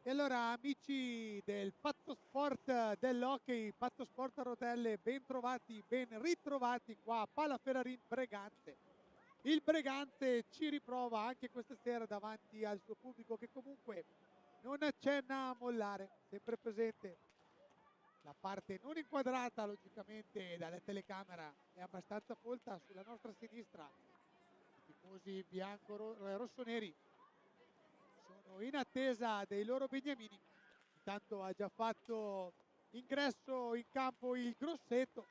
E allora amici del Patto Sport dell'hockey, Patto Sport a rotelle, ben trovati, ben ritrovati qua a Palaferrarin Bregante. Il Bregante ci riprova anche questa sera davanti al suo pubblico che comunque non accenna a mollare, sempre presente. La parte non inquadrata logicamente dalla telecamera è abbastanza folta sulla nostra sinistra. I tifosi bianco-rossoneri sono in attesa dei loro beniamini. Intanto ha già fatto ingresso in campo il Grosseto.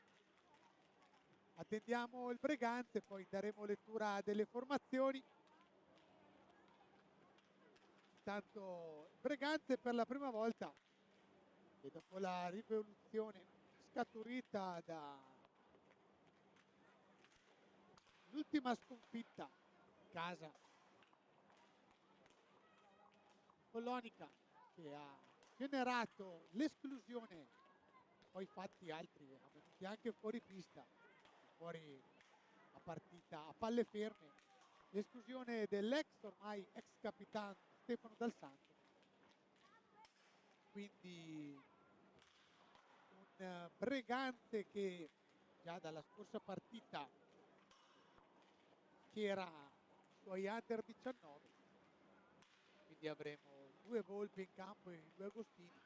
Attendiamo il Bregante, poi daremo lettura delle formazioni. Intanto il Bregante per la prima volta e dopo la rivoluzione scaturita dall'ultima sconfitta in casa Colonica che ha generato l'esclusione, poi fatti altri avvenuti anche fuori pista, fuori a partita a palle ferme, l'esclusione dell'ex ormai ex capitano Stefano Dal Santo. Quindi un Bregante che già dalla scorsa partita c'era i suoi under 19, quindi avremo due Volpi in campo e due Agostini.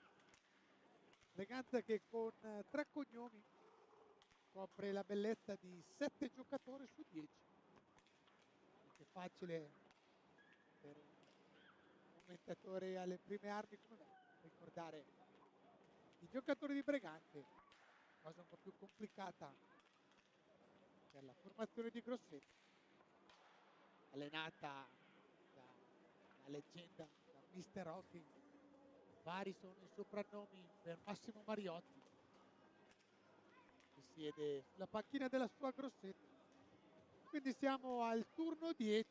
Bregante che con tre cognomi copre la bellezza di 7 giocatori su 10. È facile per un commentatore alle prime armi come me ricordare i giocatori di Bregante, cosa un po' più complicata per la formazione di Grosseto, allenata da leggenda, da Mister Hockey. Vari sono i soprannomi per Massimo Mariotti, che siede sulla panchina della sua Grosseto. Quindi siamo al turno 10.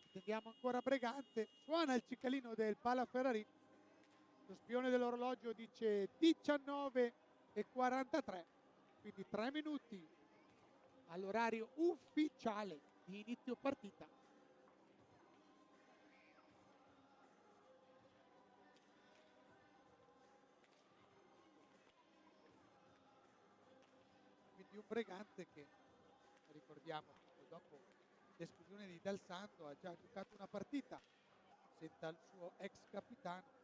Attendiamo ancora Bregante. Suona il cicalino del Palaferrarin. Lo spione dell'orologio dice 19:43, quindi 3 minuti all'orario ufficiale di inizio partita. Quindi un Bregante che, ricordiamo, dopo l'esclusione di Dal Santo ha già giocato una partita senza il suo ex capitano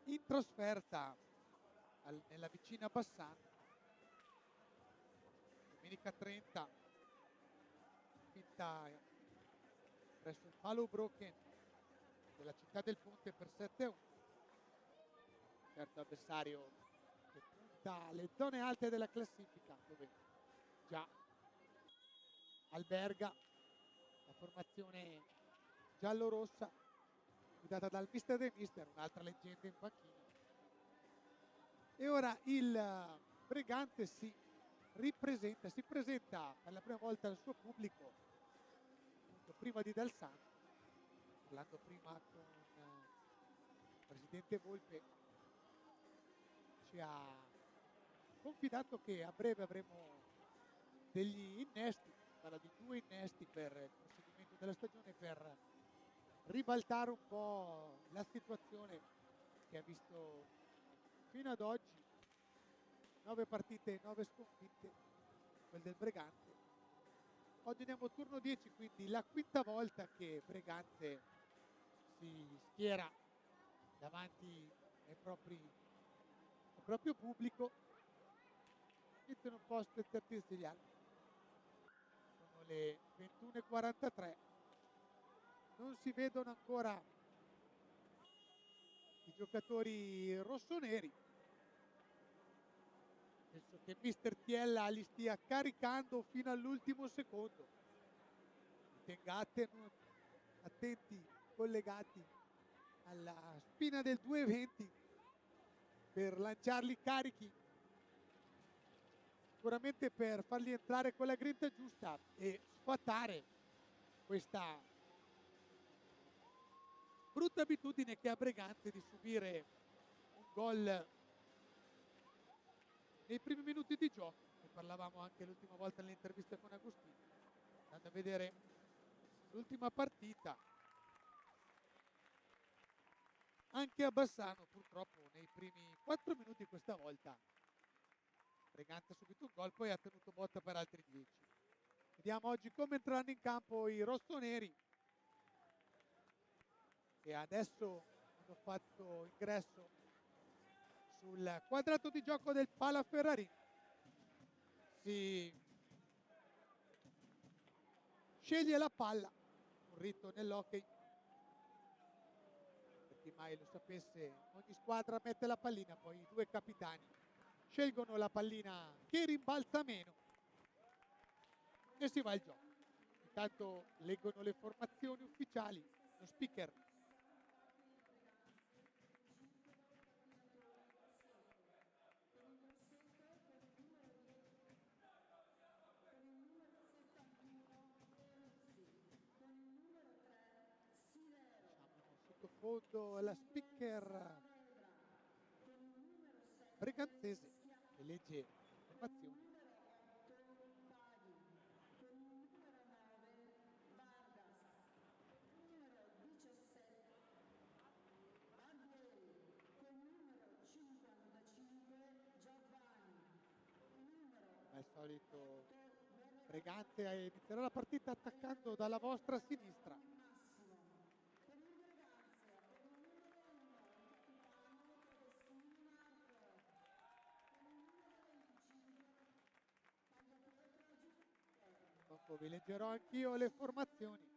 in trasferta nella vicina Bassano. Domenica 30, sconfitta presso il Mallow Broken della città del Ponte per 7-1. Certo avversario che punta alle zone alte della classifica, dove già alberga la formazione giallo-rossa guidata dal Mister De Mister, un'altra leggenda in panchina. E ora il Bregante si presenta per la prima volta al suo pubblico, appunto prima di Dal Santo, parlando prima con il presidente Volpe. Ci ha confidato che a breve avremo degli innesti, parla di 2 innesti per il proseguimento della stagione, per ribaltare un po' la situazione che ha visto fino ad oggi 9 partite e 9 sconfitte, quel del Bregante. Oggi andiamo turno 10, quindi la quinta volta che Bregante si schiera davanti al proprio pubblico. Iniziano un po' a spezzartirsi gli altri. Sono le 21:43. Non si vedono ancora i giocatori rossoneri. Penso che Mister Tiella li stia caricando fino all'ultimo secondo. Tenga attenti, collegati alla spina del 220 per lanciarli carichi, sicuramente per farli entrare con la grinta giusta e sfatare questa brutta abitudine che ha Bregante di subire un gol nei primi minuti di gioco. Ne parlavamo anche l'ultima volta nell'intervista con Agostino, andando a vedere l'ultima partita. anche a Bassano, purtroppo nei primi 4 minuti questa volta Breganze ha subito un gol, poi ha tenuto botta per altri 10. Vediamo oggi come entreranno in campo i rossoneri, che adesso hanno fatto ingresso sul quadrato di gioco del Palaferrarin. Si sceglie la palla, un rito nell'hockey. Per chi mai lo sapesse, ogni squadra mette la pallina, poi i due capitani scelgono la pallina che rimbalza meno e si va al gioco. Intanto leggono le formazioni ufficiali, lo speaker. Diciamo sottofondo la speaker breganzese che legge le formazioni. Al solito Breganze inizierà la partita attaccando dalla vostra sinistra. Dopo vi leggerò anch'io le formazioni.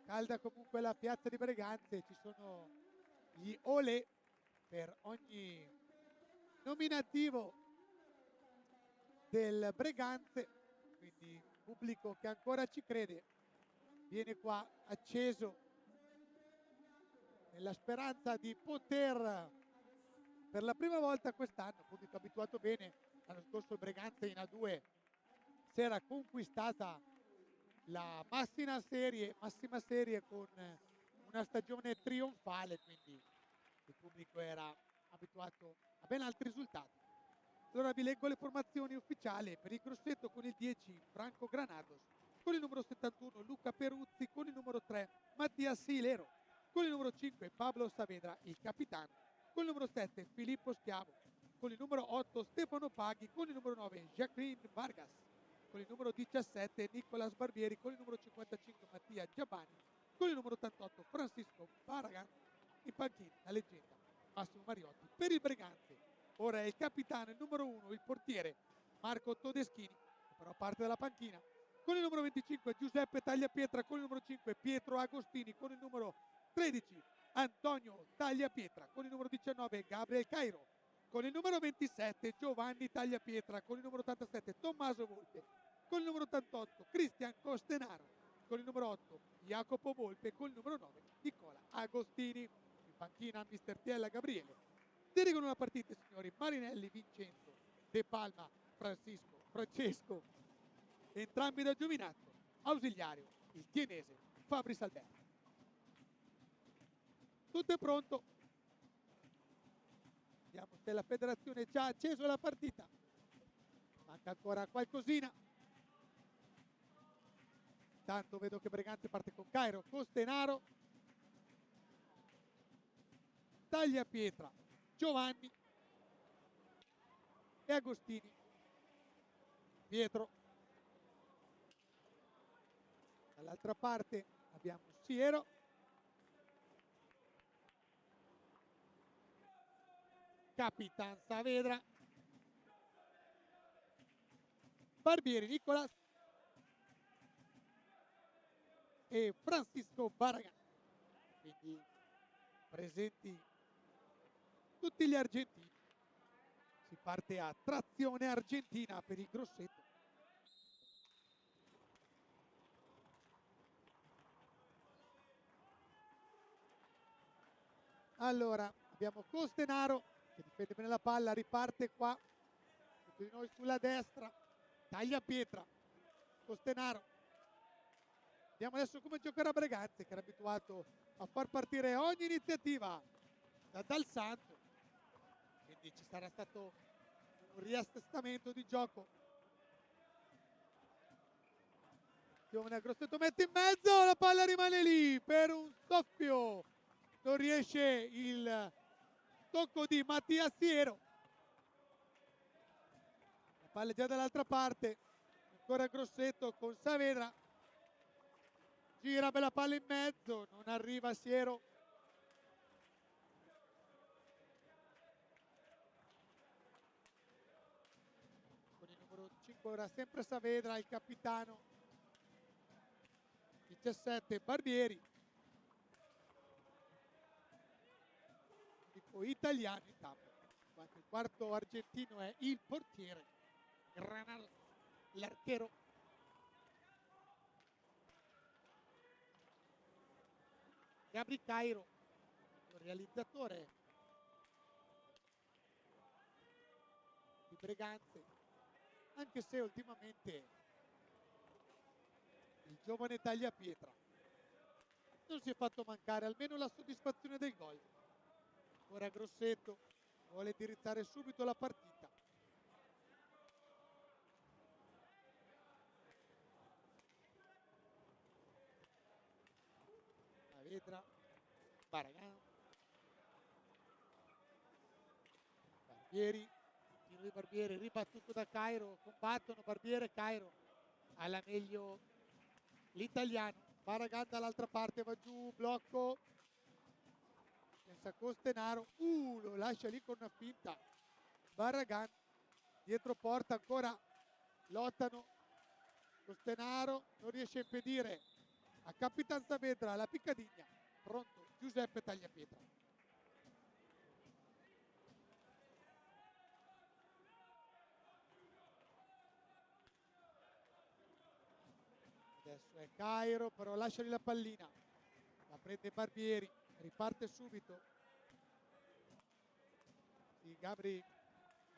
Calda comunque la piazza di Breganze, ci sono gli olè per ogni nominativo del Breganze, quindi pubblico che ancora ci crede viene qua acceso nella speranza di poter per la prima volta quest'anno, pubblico abituato bene. L'anno scorso il Breganze in A2 si era conquistata la massima serie con una stagione trionfale, quindi il pubblico era abituato a ben altri risultati. Allora vi leggo le formazioni ufficiali. Per il Grosseto con il 10 Franco Granados, con il numero 71 Luca Peruzzi, con il numero 3 Mattia Silero, con il numero 5 Pablo Saavedra, il capitano, con il numero 7 Filippo Schiavo, con il numero 8 Stefano Paghi, con il numero 9 Jacqueline Vargas, con il numero 17 Nicolas Barbieri, con il numero 55 Mattia Giabani, con il numero 88 Francisco Barragan, in panchina la leggenda Massimo Mariotti. Per il Breganze ora è il capitano, il numero 1, il portiere Marco Todeschini, che però parte dalla panchina, con il numero 25 Giuseppe Tagliapietra, con il numero 5 Pietro Agostini, con il numero 13 Antonio Tagliapietra, con il numero 19 Gabriel Cairo, con il numero 27 Giovanni Tagliapietra, con il numero 87 Tommaso Volpe, con il numero 88 Cristian Costenaro, con il numero 8 Jacopo Volpe, con il numero 9 Nicola Agostini. In panchina mister Tiella Gabriele. Dirigono la partita, signori, Marinelli, Vincenzo, De Palma, Francesco, entrambi da Giovinazzo, ausiliario, il tienese, Fabris Alberto. Tutto è pronto. Vediamo se la federazione già ha acceso la partita. Manca ancora qualcosina. Intanto vedo che Breganze parte con Cairo, Costenaro, Tagliapietra, Giovanni e Agostini. Pietro. Dall'altra parte abbiamo Siero, Capitan Saavedra, Barbieri Nicolas e Francisco Barragan. Quindi presenti tutti gli argentini. Si parte a trazione argentina per il Grosseto. Allora abbiamo Costenaro che difende bene la palla, riparte qua tutti di noi sulla destra, Tagliapietra, Costenaro. Vediamo adesso come giocherà Breganze, che era abituato a far partire ogni iniziativa dal Santo. quindi ci sarà stato un riassestamento di gioco. Attenzione, Grosseto mette in mezzo, la palla rimane lì per un soffio, non riesce il tocco di Mattia Siero. La palla è già dall'altra parte, ancora Grosseto con Saavedra, gira bella palla in mezzo, non arriva Siero. Con il numero 5 ora sempre Saavedra, il capitano. 17 Barbieri, dico italiano in campo. Il quarto argentino è il portiere Granal, l'archero. Gabri Cairo, il realizzatore di Breganze, anche se ultimamente il giovane Tagliapietra non si è fatto mancare almeno la soddisfazione del gol. Ora Grosseto vuole indirizzare subito la partita. Saavedra, Baragán, Barbieri, tiro di Barbieri ribattuto da Cairo, combattono Barbieri e Cairo, alla meglio l'italiano. Baragán dall'altra parte va giù, blocco, pensa Costenaro, lo lascia lì con una finta. Baragán, dietro porta ancora lottano, Costenaro non riesce a impedire a Capitan Saavedra la piccadigna. Pronto Giuseppe Tagliapietra. Adesso è Cairo, però lascia lì la pallina, la prende Barbieri, riparte subito. Sì, Gabri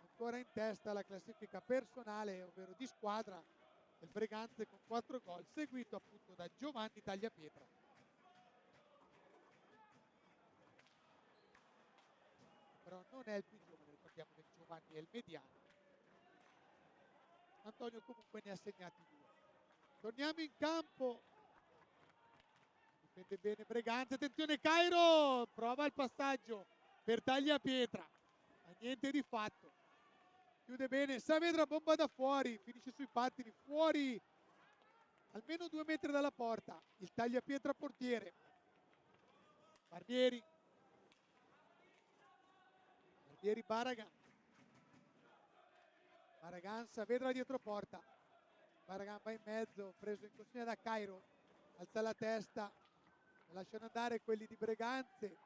ancora in testa alla classifica personale, ovvero di squadra del Breganze con 4 gol, seguito appunto da Giovanni Tagliapietra. Però non è il più giovane, ricordiamo che Giovanni è il mediano. Antonio comunque ne ha segnati 2. Torniamo in campo. Difende bene Breganze, attenzione Cairo, prova il passaggio per Tagliapietra, ma niente di fatto. Chiude bene Saavedra, bomba da fuori, finisce sui pattini, fuori almeno 2 metri dalla porta. Il Tagliapietra portiere. Barbieri, Baragán. Baragán, Saavedra dietro porta. Baragán va in mezzo, preso in consegna da Cairo, alza la testa, lasciano andare quelli di Breganze.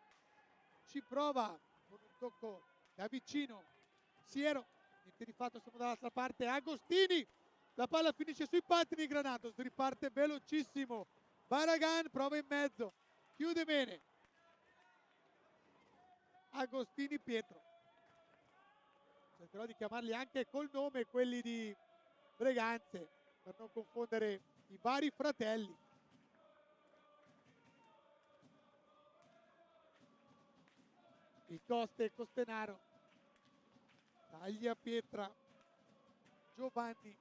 Ci prova con un tocco da vicino Siero, niente di fatto, siamo dall'altra parte. Agostini, la palla finisce sui pattini, Granados riparte velocissimo. Baragán prova in mezzo, chiude bene Agostini Pietro. Cercherò di chiamarli anche col nome quelli di Breganze per non confondere i vari fratelli. Il Coste, Costenaro, Tagliapietra, Giovanni,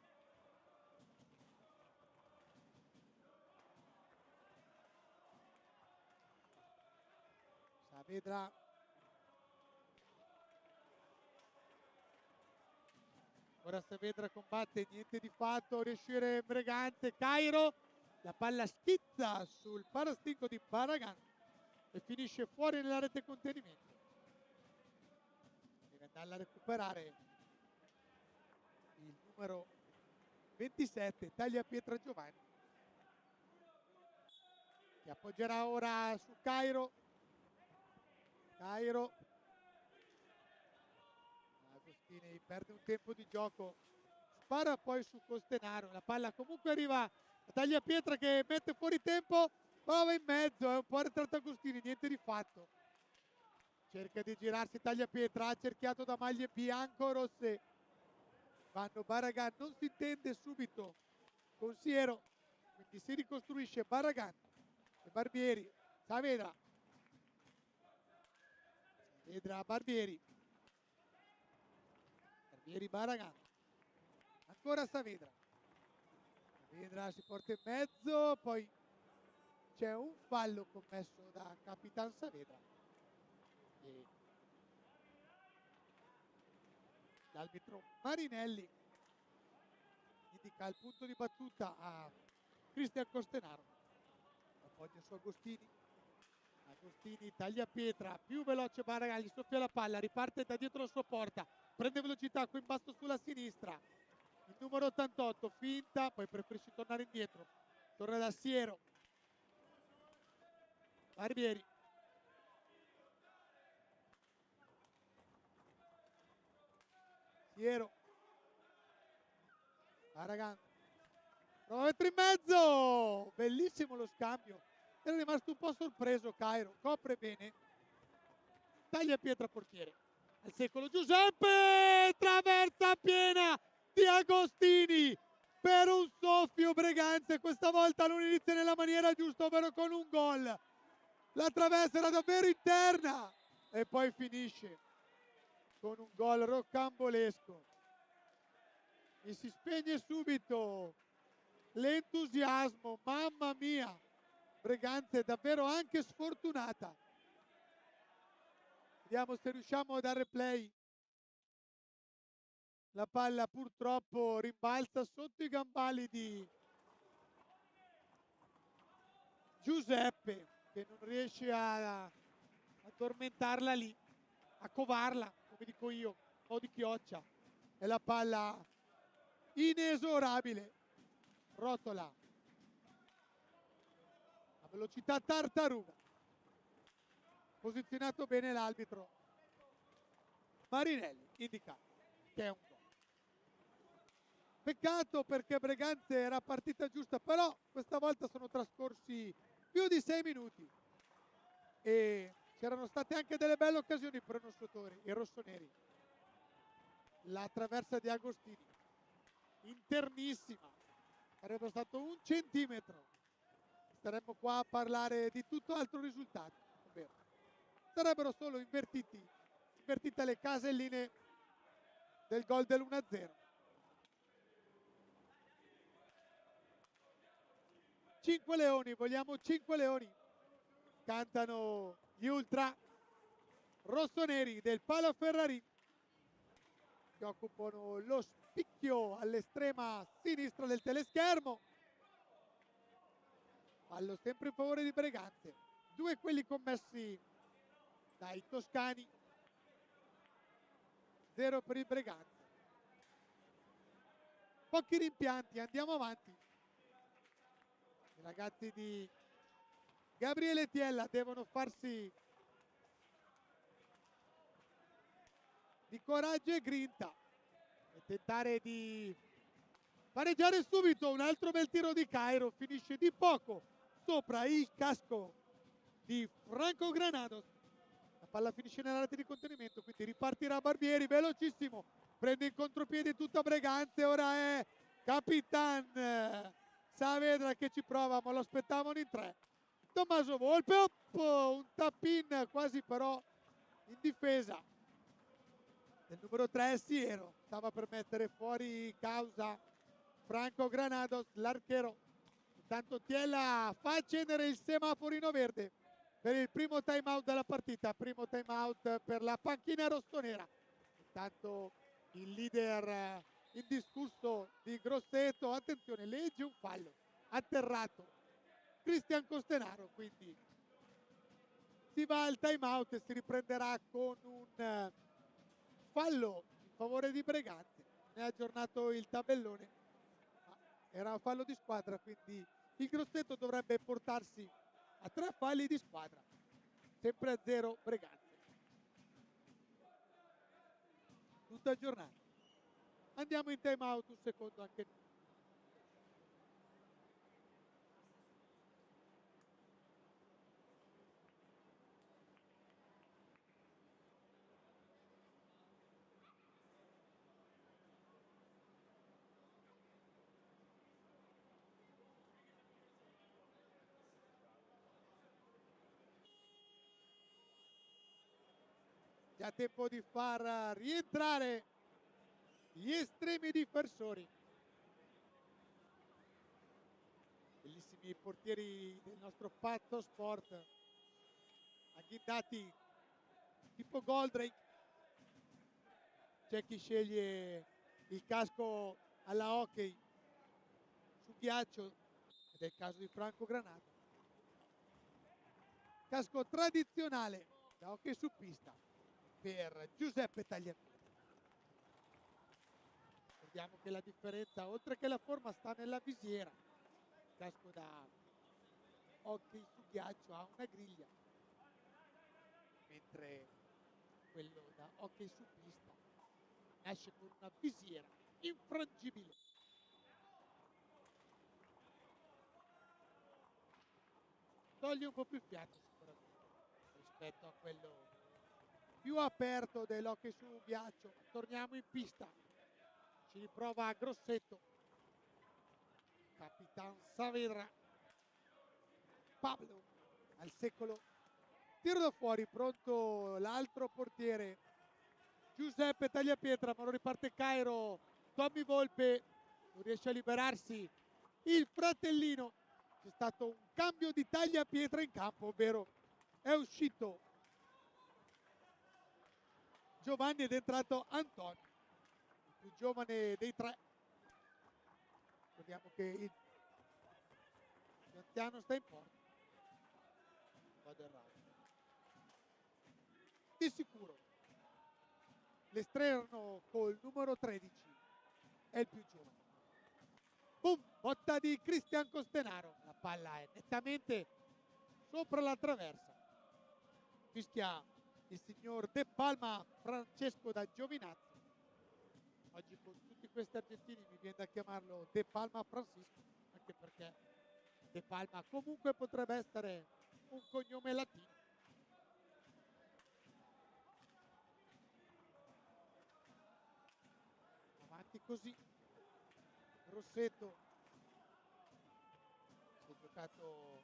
Saavedra, ora Saavedra combatte, niente di fatto, riuscire Breganze, Cairo, la palla schizza sul parastinco di Baragán e finisce fuori nella rete contenimento. Deve andarla a recuperare il numero 27, Tagliapietra Giovanni, che appoggerà ora su Cairo. Cairo, Agostini perde un tempo di gioco, spara poi su Costenaro, la palla comunque arriva a Tagliapietra che mette fuori tempo, prova in mezzo, è un po' arretrato Agostini, niente di fatto. Cerca di girarsi Tagliapietra, cerchiato da maglie bianco-rosse. Vanno Baragán, non si intende subito con Siero, quindi si ricostruisce Baragán e Barbieri. Saavedra, Barbieri, Ieri Baragan, ancora Saavedra. Saavedra si porta in mezzo, poi c'è un fallo commesso da Capitan Saavedra e l'arbitro Marinelli indica il punto di battuta a Cristian Costenaro. Appoggia su Agostini. Agostini taglia pietra, più veloce Baragan, gli soffia la palla, riparte da dietro la sua porta, prende velocità qui in basso sulla sinistra. Il numero 88 finta, poi preferisce tornare indietro. Torna da Siero. Barbieri. Siero. Baragan. Prova a mettere in mezzo. Bellissimo lo scambio. Era rimasto un po' sorpreso Cairo. Copre bene. Taglia pietra portiere. Al secolo Giuseppe. Traversa piena di Agostini. Per un soffio Breganze. Questa volta non inizia nella maniera giusta, ovvero con un gol. La traversa era davvero interna. E poi finisce con un gol rocambolesco. Mi si spegne subito l'entusiasmo, mamma mia, Breganze è davvero anche sfortunata. Vediamo se riusciamo a dare play. La palla purtroppo rimbalza sotto i gambali di Giuseppe, che non riesce a addormentarla lì, a covarla, come dico io, un po' di chioccia. E la palla inesorabile rotola a velocità tartaruga. Posizionato bene l'arbitro Marinelli, indica che è un gol. Peccato perché Breganze era partita giusta, però questa volta sono trascorsi più di 6 minuti e c'erano state anche delle belle occasioni per i rossoneri. La traversa di Agostini, internissima, sarebbe stato un centimetro. Staremmo qua a parlare di tutto altro risultato, ovvero sarebbero solo invertite le caselline del gol dell'1-0. 5 leoni, vogliamo 5 leoni. Cantano gli ultra rossoneri del Palaferrarin, che occupano lo spicchio all'estrema sinistra del teleschermo. Fallo sempre in favore di Breganze. 2 quelli commessi dai toscani, 0 per il Breganze. Pochi rimpianti, andiamo avanti. I ragazzi di Gabriele Tiella devono farsi di coraggio e grinta e tentare di pareggiare subito. Un altro bel tiro di Cairo, finisce di poco sopra il casco di Franco Granados. La palla finisce nella rete di contenimento, quindi ripartirà Barbieri, velocissimo, prende in contropiede tutta Breganze. Ora è Capitan Saavedra che ci prova, ma lo aspettavano in 3. Tommaso Volpe, un tap-in quasi però in difesa del numero 3 Siero, stava per mettere fuori causa Franco Granados, l'archero. Intanto Tiella fa accendere il semaforino verde per il primo time out della partita, primo time out per la panchina rossonera. Intanto il leader indiscusso di Grosseto, attenzione, legge un fallo, atterrato Cristian Costenaro, quindi si va al time out e si riprenderà con un fallo in favore di Breganze. Ne ha aggiornato il tabellone, ma era un fallo di squadra, quindi il Grosseto dovrebbe portarsi a 3 falli di squadra, sempre a 0 Breganze. Tutto aggiornato. Andiamo in time out un secondo anche noi. Già tempo di far rientrare gli estremi difensori, bellissimi portieri del nostro Patto Sport, agghindati tipo Goldrake. C'è chi sceglie il casco alla hockey su ghiaccio, ed è il caso di Franco Granata. Casco tradizionale da hockey su pista per Giuseppe Tagliafieri. Ricordiamo che la differenza, oltre che la forma, sta nella visiera. Il casco da hockey su ghiaccio ha una griglia, mentre quello da hockey su pista nasce con una visiera infrangibile. Toglie un po' più fiato sicuramente rispetto a quello più aperto dell'hockey su ghiaccio. Torniamo in pista, ci riprova Grosseto, Capitan Saavedra, Pablo al secolo, tiro da fuori, pronto l'altro portiere Giuseppe Tagliapietra, ma lo riparte Cairo. Tommy Volpe non riesce a liberarsi, il fratellino. C'è stato un cambio di Tagliapietra in campo, ovvero è uscito Giovanni ed è entrato Antonio, il più giovane dei tre. Ricordiamo che il più anziano sta in porta. Vado errato. Di sicuro l'esterno col numero 13 è il più giovane. Boom! Botta di Cristian Costenaro. La palla è nettamente sopra la traversa. Fischia il signor De Palma Francesco da Giovinazzi. Oggi con tutti questi argentini mi viene da chiamarlo De Palma Francisco, anche perché De Palma comunque potrebbe essere un cognome latino. Avanti così. Rossetto si è giocato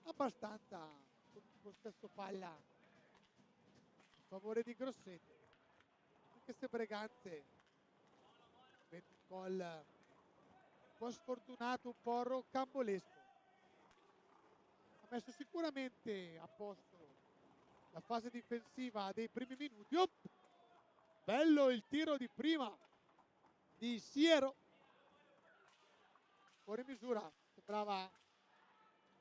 abbastanza con un possesso palla in favore di Grosseto, anche se Breganze vede un gol un po' sfortunato, un po' rocambolesco. Ha messo sicuramente a posto la fase difensiva dei primi minuti. Bello il tiro di prima di Siero, fuori misura, sembrava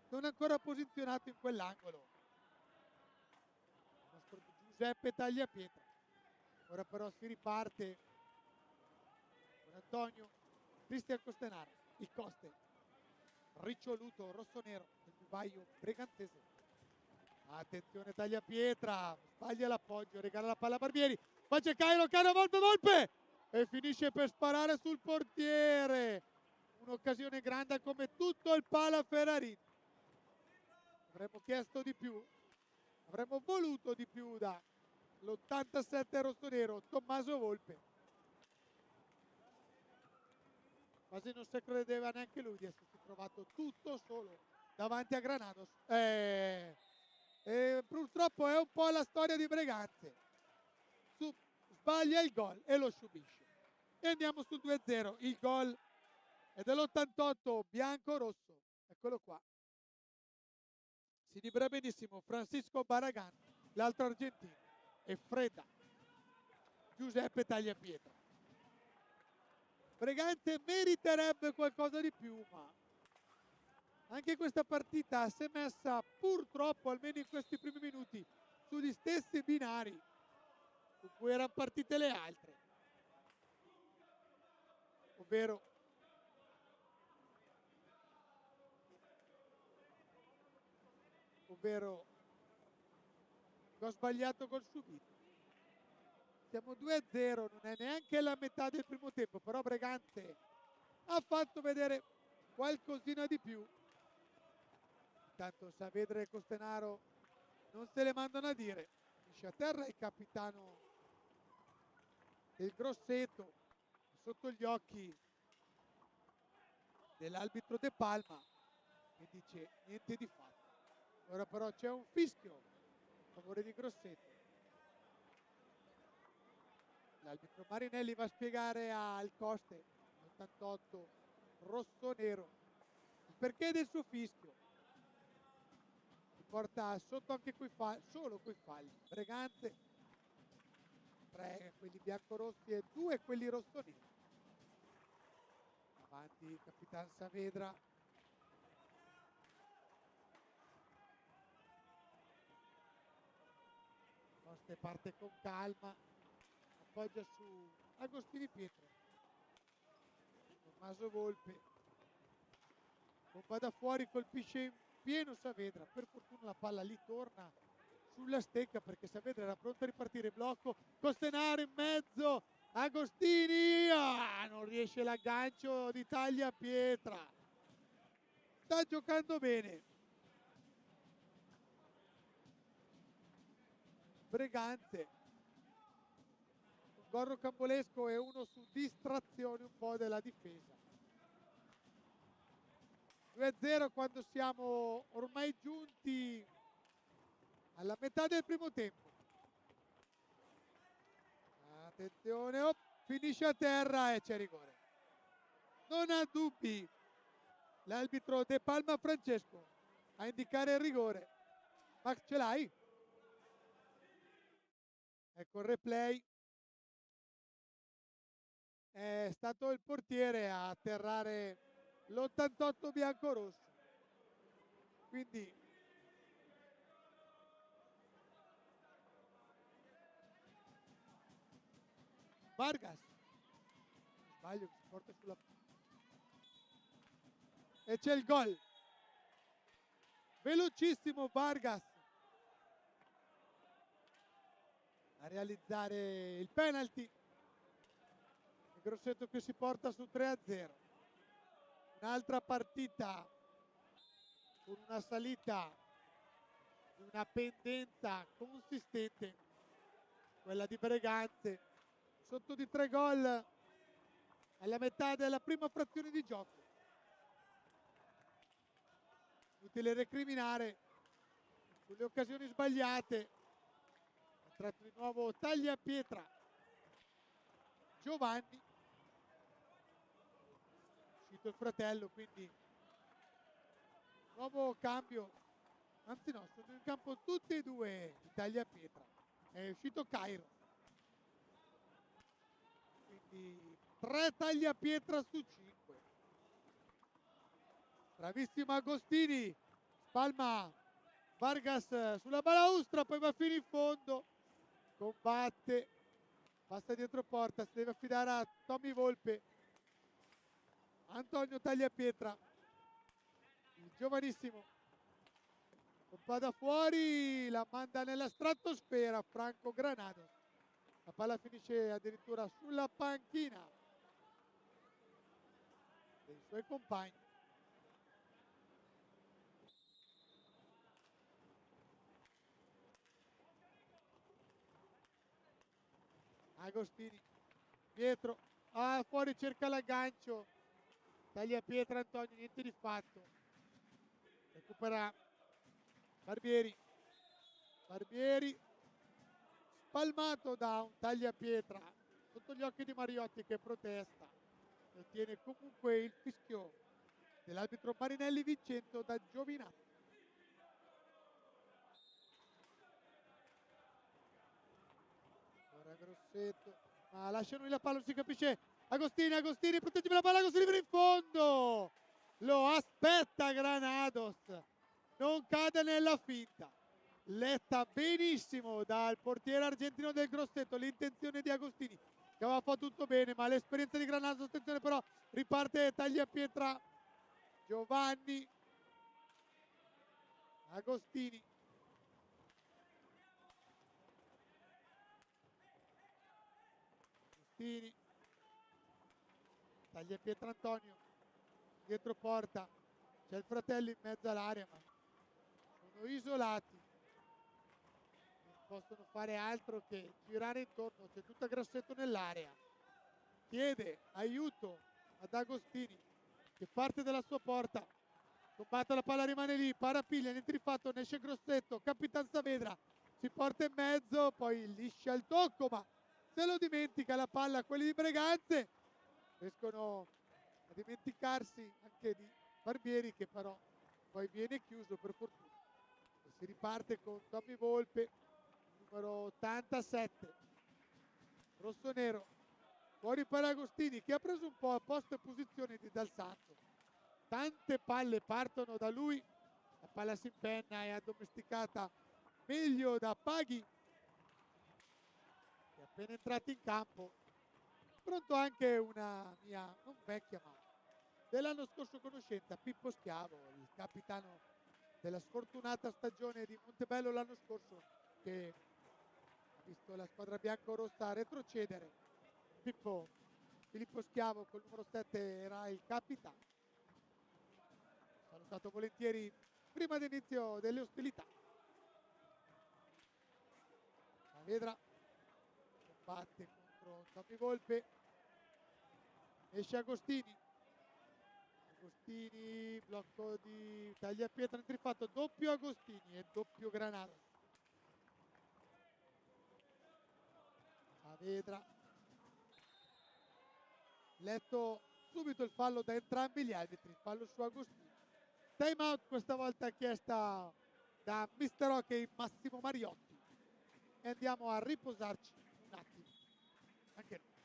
non ancora posizionato in quell'angolo il nostro Giuseppe Tagliapietra. Ora però si riparte con Antonio, Cristian Costenaro, il Coste, riccioluto rossonero del vivaio breganzese. Attenzione Tagliapietra, sbaglia l'appoggio, regala la palla a Barbieri, ma c'è Cairo, Volpe e finisce per sparare sul portiere. Un'occasione grande come tutto il Palaferrarin. Avremmo chiesto di più, avremmo voluto di più dall'87 rossonero Tommaso Volpe. Quasi non si credeva neanche lui di essersi trovato tutto solo davanti a Granados. Purtroppo è un po' la storia di Breganze. Sbaglia il gol e lo subisce. E andiamo sul 2-0. Il gol è dell'88 bianco-rosso. Eccolo qua. Si libera benissimo Francisco Barragan, l'altro argentino, e Fredda Giuseppe Tagliapietra. Breganze meriterebbe qualcosa di più, ma anche questa partita si è messa purtroppo, almeno in questi primi minuti, sugli stessi binari su cui erano partite le altre, ovvero gol sbagliato, gol subito. Siamo 2-0, non è neanche la metà del primo tempo, però Breganze ha fatto vedere qualcosina di più. Intanto Saavedra e Costenaro non se le mandano a dire. Finisce a terra il capitano del Grosseto, sotto gli occhi dell'arbitro De Palma, che dice niente di fatto. Ora però c'è un fischio a favore di Grosseto. L'arbitro Marinelli va a spiegare al Coste, 88 rosso-nero, il perché del suo fischio. Si porta sotto anche solo coi falli. Breganze, 3 quelli biancorossi e 2 quelli rossoneri. Avanti Capitan Saavedra. Coste parte con calma, appoggia su Agostini Pietro. Tommaso Volpe, bomba da fuori, colpisce in pieno Saavedra. Per fortuna la palla lì torna sulla stecca perché Saavedra era pronto a ripartire. Blocco, Costenaro in mezzo, Agostini, non riesce l'aggancio di Tagliapietra. Sta giocando bene Breganze, un gol rocambolesco e uno su distrazione un po' della difesa. 2-0 quando siamo ormai giunti alla metà del primo tempo. Attenzione, finisce a terra e c'è rigore. Non ha dubbi l'arbitro De Palma Francesco a indicare il rigore. Max, ce l'hai? Ecco il replay. È stato il portiere a atterrare l'88 biancorosso. Quindi Vargas, sbaglio, si porta sulla, e c'è il gol. Velocissimo Vargas a realizzare il penalty. Il Grosseto che si porta su 3-0. Un'altra partita con una salita, una pendenza consistente, quella di Breganze, sotto di 3 gol alla metà della prima frazione di gioco. Inutile recriminare sulle occasioni sbagliate. Ha tratto di nuovo Tagliapietra Giovanni, uscito il fratello, quindi nuovo cambio. Anzi no, sono in campo tutti e due i Tagliapietra. È uscito Cairo, quindi 3 Tagliapietra su 5. Bravissimo Agostini, spalma Vargas sulla balaustra, poi va fino in fondo, combatte, passa dietro porta, si deve affidare a Tommy Volpe. Antonio Tagliapietra, il giovanissimo, va da fuori, la manda nella stratosfera Franco Granados. La palla finisce addirittura sulla panchina dei suoi compagni. Agostini, Pietro, fuori, cerca l'aggancio, Tagliapietra Antonio, niente di fatto. Recupera Barbieri, spalmato da un Tagliapietra sotto gli occhi di Mariotti che protesta e ottiene comunque il fischio dell'arbitro Marinelli Vincenzo da Giovinazzi. Ora Grosseto, ma lasciano lì la palla, non si capisce. Agostini, proteggimi la palla, Agostini per in fondo, lo aspetta Granados, non cade nella finta. Letta benissimo dal portiere argentino del Grosseto l'intenzione di Agostini, che aveva fatto tutto bene, ma l'esperienza di Granados, attenzione però, riparte Tagliapietra Giovanni, Agostini, Tagliapietra Antonio, dietro porta, c'è il fratello in mezzo all'area, ma sono isolati, non possono fare altro che girare intorno, c'è tutta Grosseto nell'area, chiede aiuto ad Agostini che parte dalla sua porta, combatte, la palla rimane lì, parapiglia, niente di fatto, ne esce Grosseto, Capitan Saavedra si porta in mezzo, poi liscia il tocco, ma se lo dimentica la palla quelli di Breganze, riescono a dimenticarsi anche di Barbieri, che però poi viene chiuso per fortuna, e si riparte con Tommy Volpe, numero 87, rossonero, fuori per Agostini che ha preso un po' a posto e posizione di Dal Santo. Tante palle partono da lui, la palla si impenna e addomesticata meglio da Paghi, che è appena entrato in campo. Pronto anche una mia non vecchia ma dell'anno scorso conoscenza, Pippo Schiavo, il capitano della sfortunata stagione di Montebello l'anno scorso, che ha visto la squadra bianco-rossa retrocedere. Filippo Schiavo col numero 7 era il capitano, salutato volentieri prima dell'inizio delle ostilità. Saavedra combatte contro Tommy Volpe, esce Agostini, blocco di Tagliapietra, intrifatto, doppio Agostini e doppio Granados. Saavedra, letto subito il fallo da entrambi gli arbitri, fallo su Agostini. Time out questa volta chiesta da Mister Hockey Massimo Mariotti, e andiamo a riposarci un attimo anche noi.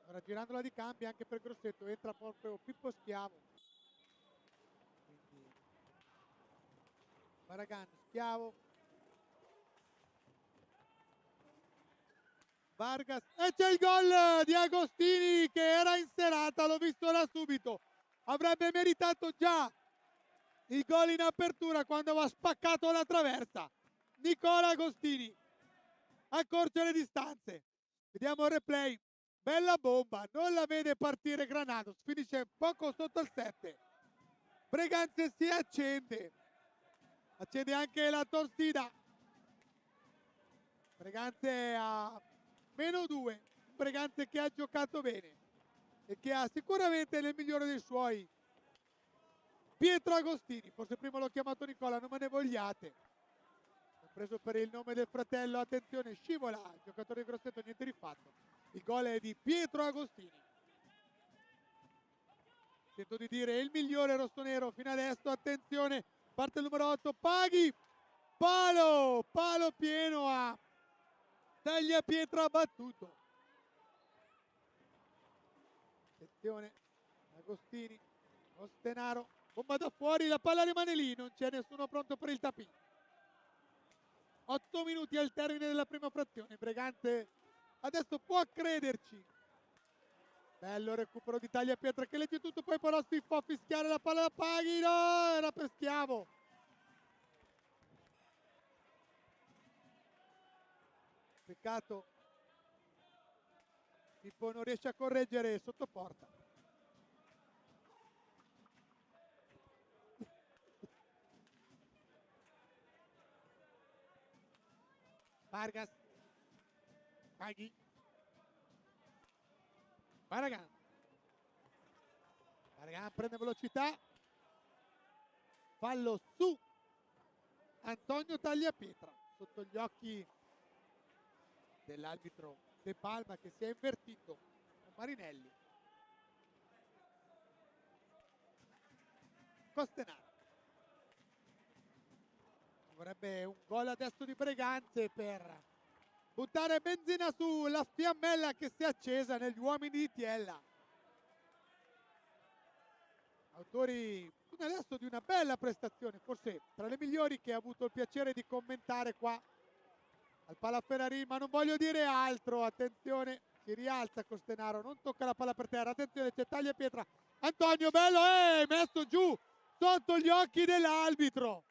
Ora girandola di cambio anche per Grosseto, entra proprio Pippo Schiavo. Quindi Baragan, Schiavo, Vargas, e c'è il gol di Agostini che era in serata, l'ho visto da subito, avrebbe meritato già il gol in apertura quando aveva spaccato la traversa. Nicola Agostini accorcia le distanze, vediamo il replay, bella bomba, non la vede partire Granados, finisce poco sotto il 7. Breganze si accende anche la Torsida, Breganze a -2, Breganze che ha giocato bene e che ha sicuramente nel migliore dei suoi Pietro Agostini, forse prima l'ho chiamato Nicola, non me ne vogliate, ho preso per il nome del fratello, attenzione, scivola il giocatore di Grosseto, niente di fatto, il gol è di Pietro Agostini, sento di dire il migliore rossonero fino adesso, attenzione, parte il numero 8, Paghi, palo pieno a Tagliapietra battuto, attenzione, Agostini, Ostenaro, bomba da fuori, la palla rimane lì, non c'è nessuno pronto per il tapin. 8 minuti al termine della prima frazione, Breganze adesso può crederci. Bello recupero di Tagliapietra che legge tutto, poi però si può fischiare la palla da Paghi, no, era per Schiavo. Peccato, Pippo non riesce a correggere sotto porta. Vargas, Paghi, Baragan prende velocità, fallo su Antonio Tagliapietra sotto gli occhi dell'arbitro De Palma, che si è invertito con Marinelli. Costenaro, Vorrebbe un gol adesso di Breganze per buttare benzina sulla fiammella che si è accesa negli uomini di Tiella. Autori fino adesso di una bella prestazione, forse tra le migliori che ha avuto il piacere di commentare qua al Palaferrarin, ma non voglio dire altro. Attenzione, si rialza Costenaro, non tocca la palla per terra, attenzione, c'è Tagliapietra, Antonio Bello, messo giù sotto gli occhi dell'arbitro.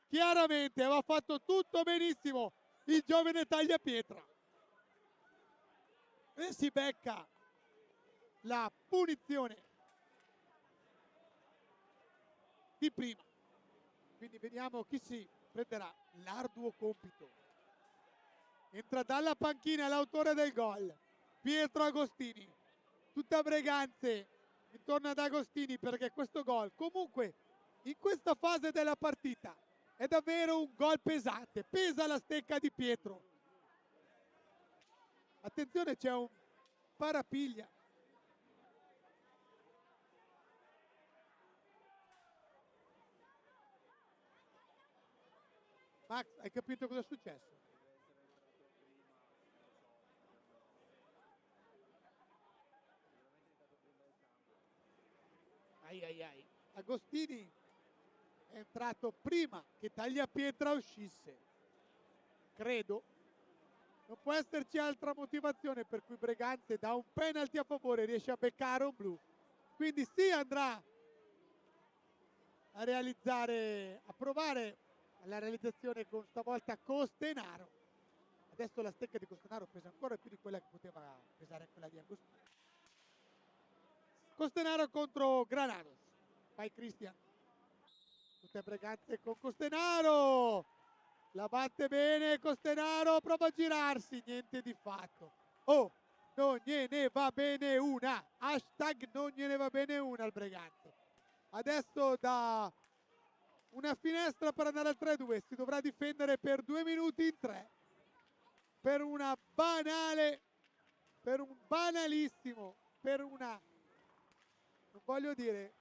Chiaramente aveva fatto tutto benissimo il giovane Tagliapietra e si becca la punizione di prima. Quindi vediamo chi si prenderà l'arduo compito. Entra dalla panchina l'autore del gol, Pietro Agostini. Tutta Breganze intorno ad Agostini, perché questo gol comunque in questa fase della partita è davvero un gol pesante, pesa la stecca di Pietro. Attenzione, c'è un parapiglia. Max, hai capito cosa è successo? Ai. Agostini è entrato prima che Tagliapietra uscisse. Credo. Non può esserci altra motivazione per cui Breganze da un penalty a favore riesce a beccare un blu. Quindi sì, andrà a realizzare, a provare la realizzazione con stavolta Costenaro. Adesso la stecca di Costenaro pesa ancora più di quella che poteva pesare quella di Agostini. Costenaro contro Granados. Vai Cristian. Tutte Breganze con Costenaro. La batte bene Costenaro, prova a girarsi, niente di fatto. Oh, non gliene va bene una. Hashtag non gliene va bene una al Breganze. Adesso da una finestra per andare al 3-2, si dovrà difendere per 2 minuti in 3. Per una banale, per un banalissimo, per una, non voglio dire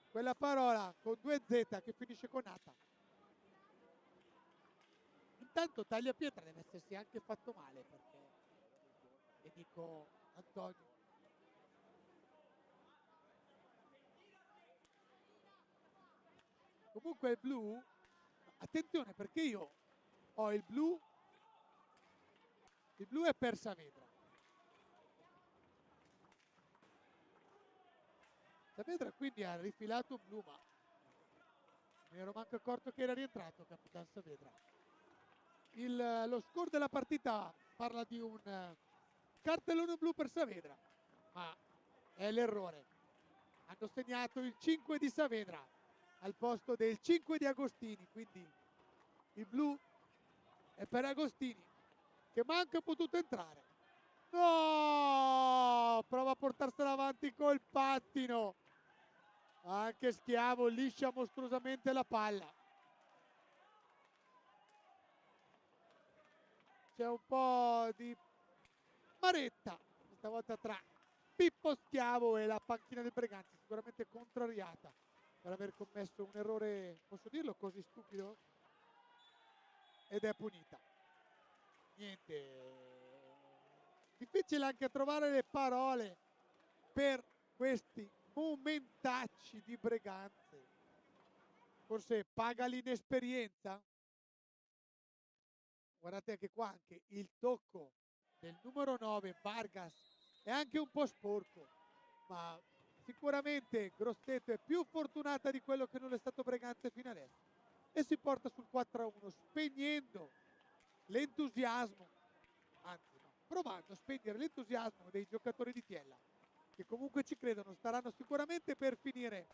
quella parola con 2Z che finisce con Nata. Intanto Tagliapietra deve essersi anche fatto male, perché, e dico Antonio, comunque il blu, attenzione perché io ho il blu è per Saavedra. Saavedra quindi ha rifilato un blu, ma mi ero manco accorto che era rientrato Capitan Saavedra. Lo score della partita parla di un cartellone blu per Saavedra, ma è l'errore. Hanno segnato il 5 di Saavedra al posto del 5 di Agostini, quindi il blu è per Agostini, che manca è potuto entrare. No! Prova a portarsela avanti col pattino. Anche Schiavo liscia mostruosamente la palla. C'è un po' di maretta questa volta tra Pippo Schiavo e la panchina del Breganze, sicuramente contrariata per aver commesso un errore, posso dirlo, così stupido, ed è punita. Niente, difficile anche trovare le parole per questi momentacci di Breganze. Forse paga l'inesperienza? Guardate anche qua, anche il tocco del numero 9 Vargas è anche un po' sporco, ma sicuramente Grosseto è più fortunata di quello che non è stato Breganze fino adesso, e si porta sul 4-1 spegnendo l'entusiasmo, anzi no, provando a spegnere l'entusiasmo dei giocatori di Tiella, che comunque ci credono. Staranno sicuramente per finire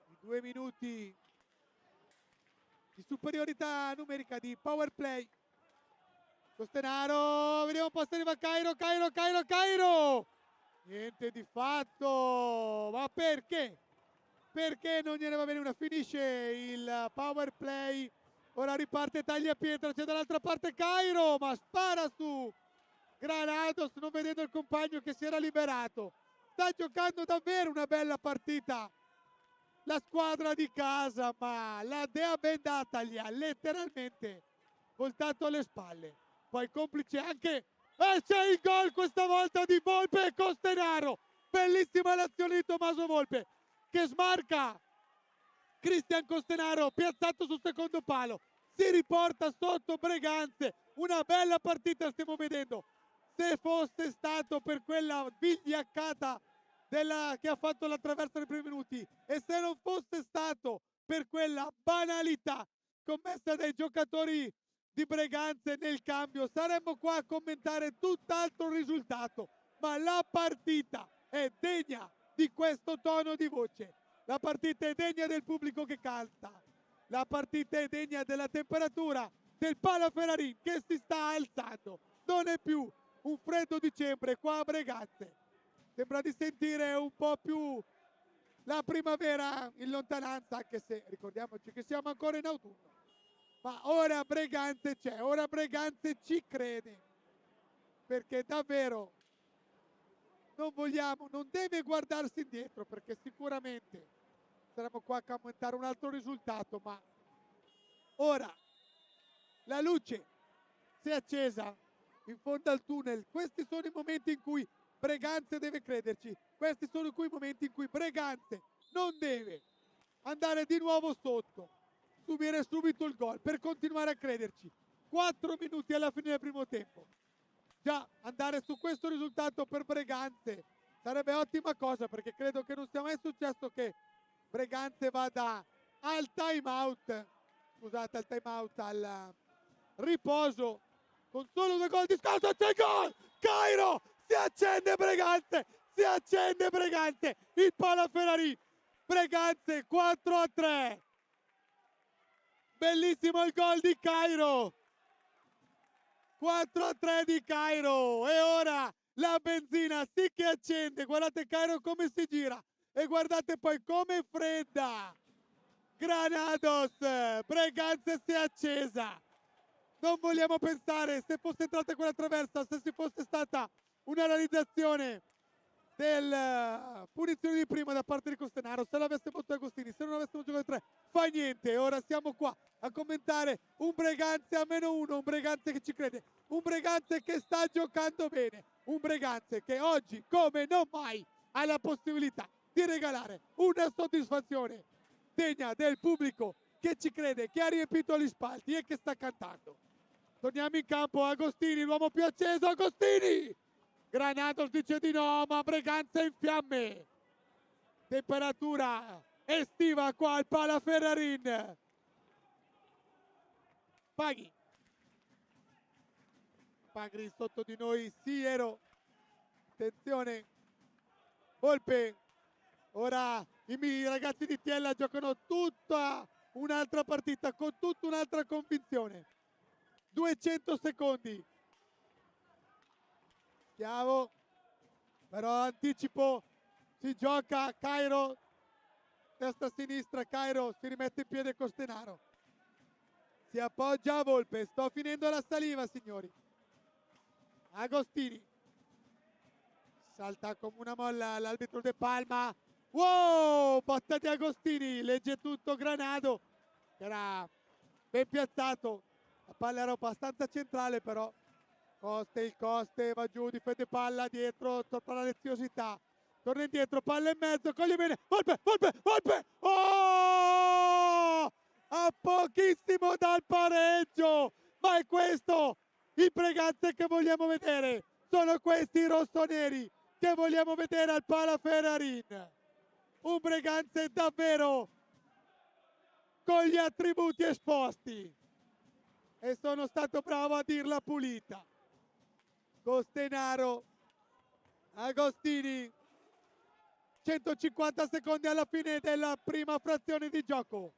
i 2 minuti di superiorità numerica di power play. Costenaro, vediamo un po' se arriva Cairo. Niente di fatto, ma perché? Perché non gliene va bene una? Finisce il power play, ora riparte Tagliapietra, c'è dall'altra parte Cairo, ma spara su Granados non vedendo il compagno che si era liberato. Sta giocando davvero una bella partita la squadra di casa, ma la dea bendata gli ha letteralmente voltato alle spalle. Poi complice anche, e c'è il gol questa volta di Volpe e Costenaro. Bellissima l'azione di Tommaso Volpe che smarca Cristian Costenaro, piazzato sul secondo palo. Si riporta sotto Breganze. Una bella partita stiamo vedendo. Se fosse stato per quella vigliaccata che ha fatto la traversa nei primi minuti e se non fosse stato per quella banalità commessa dai giocatori di Breganze nel cambio, saremmo qua a commentare tutt'altro risultato. Ma la partita è degna di questo tono di voce. La partita è degna del pubblico che canta. La partita è degna della temperatura del Palaferrarin che si sta alzando. Non è più un freddo dicembre qua a Breganze. Sembra di sentire un po' più la primavera in lontananza, anche se ricordiamoci che siamo ancora in autunno. Ma ora Breganze c'è, ora Breganze ci crede. Perché davvero non deve guardarsi indietro, perché sicuramente saremo qua a commentare un altro risultato, ma ora la luce si è accesa in fondo al tunnel. Questi sono i momenti in cui Breganze deve crederci, questi sono i momenti in cui Breganze non deve andare di nuovo sotto, subire subito il gol per continuare a crederci. 4 minuti alla fine del primo tempo. Già andare su questo risultato per Breganze sarebbe ottima cosa, perché credo che non sia mai successo che Breganze vada al time out, scusate, al riposo con solo 2 gol di scarto. C'è il gol! Cairo! Si accende Breganze! Si accende Breganze! Il Palaferrarin! Breganze 4-3! Bellissimo il gol di Cairo! 4-3 di Cairo! E ora la benzina sì che accende! Guardate Cairo come si gira! E guardate poi come fredda! Granados! Breganze si è accesa! Non vogliamo pensare, se fosse entrata quella traversa, se ci fosse stata una realizzazione del punizione di prima da parte di Costenaro, se l'avesse fatto Agostini, se non avessimo giocato 3, fa niente. Ora siamo qua a commentare un Breganze a -1, un Breganze che ci crede, un Breganze che sta giocando bene, un Breganze che oggi, come non mai, ha la possibilità di regalare una soddisfazione degna del pubblico che ci crede, che ha riempito gli spalti e che sta cantando. Torniamo in campo, Agostini, l'uomo più acceso, Agostini! Granados dice di no, ma Breganze in fiamme. Temperatura estiva qua al Palaferrarin. Paghi sotto di noi, Siero. Attenzione, Volpe. Ora i ragazzi di Tiella giocano tutta un'altra partita con tutta un'altra convinzione. 200 secondi. Chiavo, però anticipo, si gioca Cairo, testa sinistra, Cairo si rimette in piede Costenaro. Si appoggia a Volpe, sto finendo la saliva signori. Agostini. Salta come una molla l'arbitro De Palma. Wow, botta di Agostini, legge tutto Granado, che era ben piazzato. La palla era abbastanza centrale però. Il Coste va giù, difende palla dietro, troppa la leziosità. Torna indietro, palla in mezzo, coglie bene. Volpe, Volpe, Volpe! Oh! A pochissimo dal pareggio! Ma è questo il Breganze che vogliamo vedere! Sono questi i rossoneri che vogliamo vedere al Palaferrarin! Un Breganze davvero con gli attributi esposti! E sono stato bravo a dirla pulita. Costenaro, Agostini, 150 secondi alla fine della prima frazione di gioco.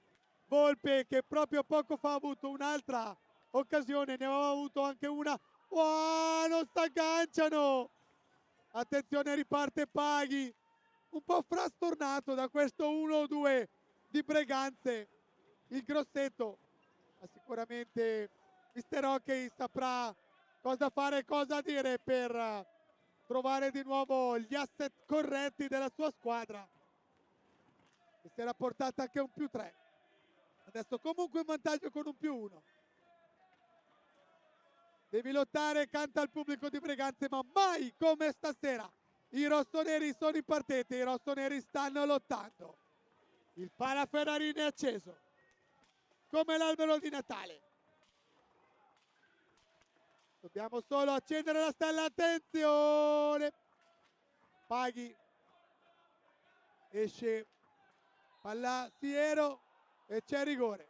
Volpe che proprio poco fa ha avuto un'altra occasione, ne aveva avuto anche una. Oh, non si agganciano! Attenzione, riparte Paghi, un po' frastornato da questo 1-2 di Breganze. Il Grosseto, ma sicuramente Mister Hockey saprà cosa fare e cosa dire per trovare di nuovo gli asset corretti della sua squadra. che si era portata anche un +3. Adesso comunque in vantaggio con un +1. Devi lottare, canta il pubblico di Breganze, ma mai come stasera. I rossoneri sono in partita, i rossoneri stanno lottando. Il Palaferrarin è acceso, come l'albero di Natale. Dobbiamo solo accendere la stella, attenzione! Paghi, esce Pallassiero e c'è rigore.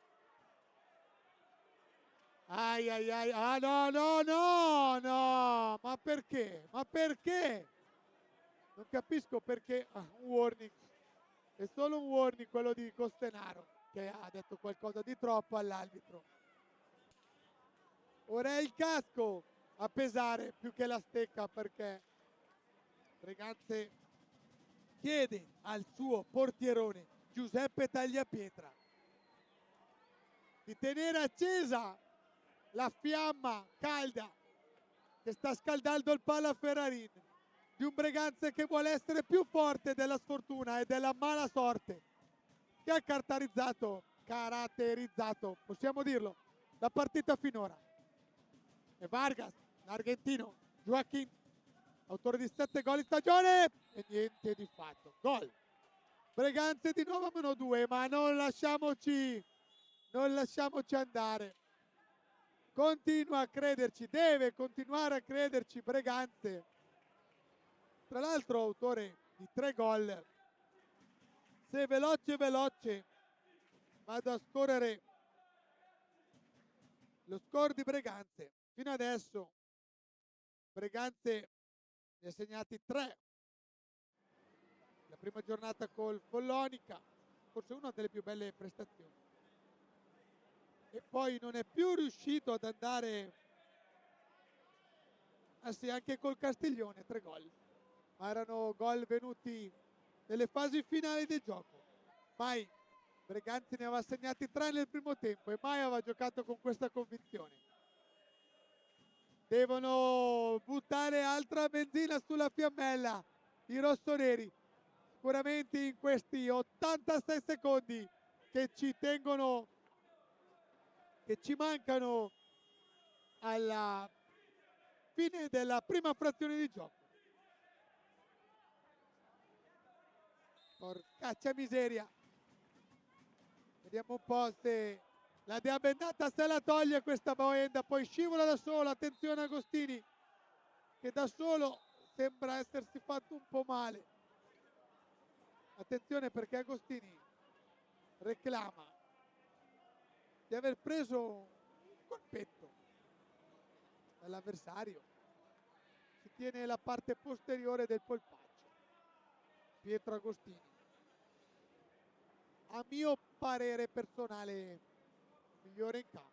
Ai ai ai, ah no no no no, ma perché? Ma perché? Non capisco perché, un warning, è solo un warning quello di Costenaro che ha detto qualcosa di troppo all'arbitro. Ora è il casco a pesare più che la stecca, perché Breganze chiede al suo portierone Giuseppe Tagliapietra di tenere accesa la fiamma calda che sta scaldando il Palaferrarin, di un Breganze che vuole essere più forte della sfortuna e della mala sorte che ha caratterizzato, possiamo dirlo, la partita finora. E Vargas, l'argentino, Joaquín, autore di 7 gol in stagione, e niente di fatto. Gol. Breganze di nuovo a -2, ma non lasciamoci andare. Continua a crederci, deve continuare a crederci Breganze. Tra l'altro autore di 3 gol. Se veloce vado a scorrere lo score di Breganze, fino adesso Breganze ne ha segnati 3. La prima giornata col Follonica, forse una delle più belle prestazioni. E poi non è più riuscito ad andare, anche col Castiglione 3 gol, ma erano gol venuti nelle fasi finali del gioco. Mai Breganze ne aveva segnati 3 nel primo tempo e mai aveva giocato con questa convinzione. Devono buttare altra benzina sulla fiammella i rossoneri, sicuramente in questi 86 secondi che ci mancano alla fine della prima frazione di gioco. Porcaccia miseria, vediamo un po' se la Diabendata se la toglie questa Boenda, poi scivola da solo, attenzione Agostini che da solo sembra essersi fatto un po' male. Attenzione perché Agostini reclama di aver preso un colpetto dall'avversario. Si tiene la parte posteriore del polpaccio. Pietro Agostini, a mio parere personale, migliore in campo.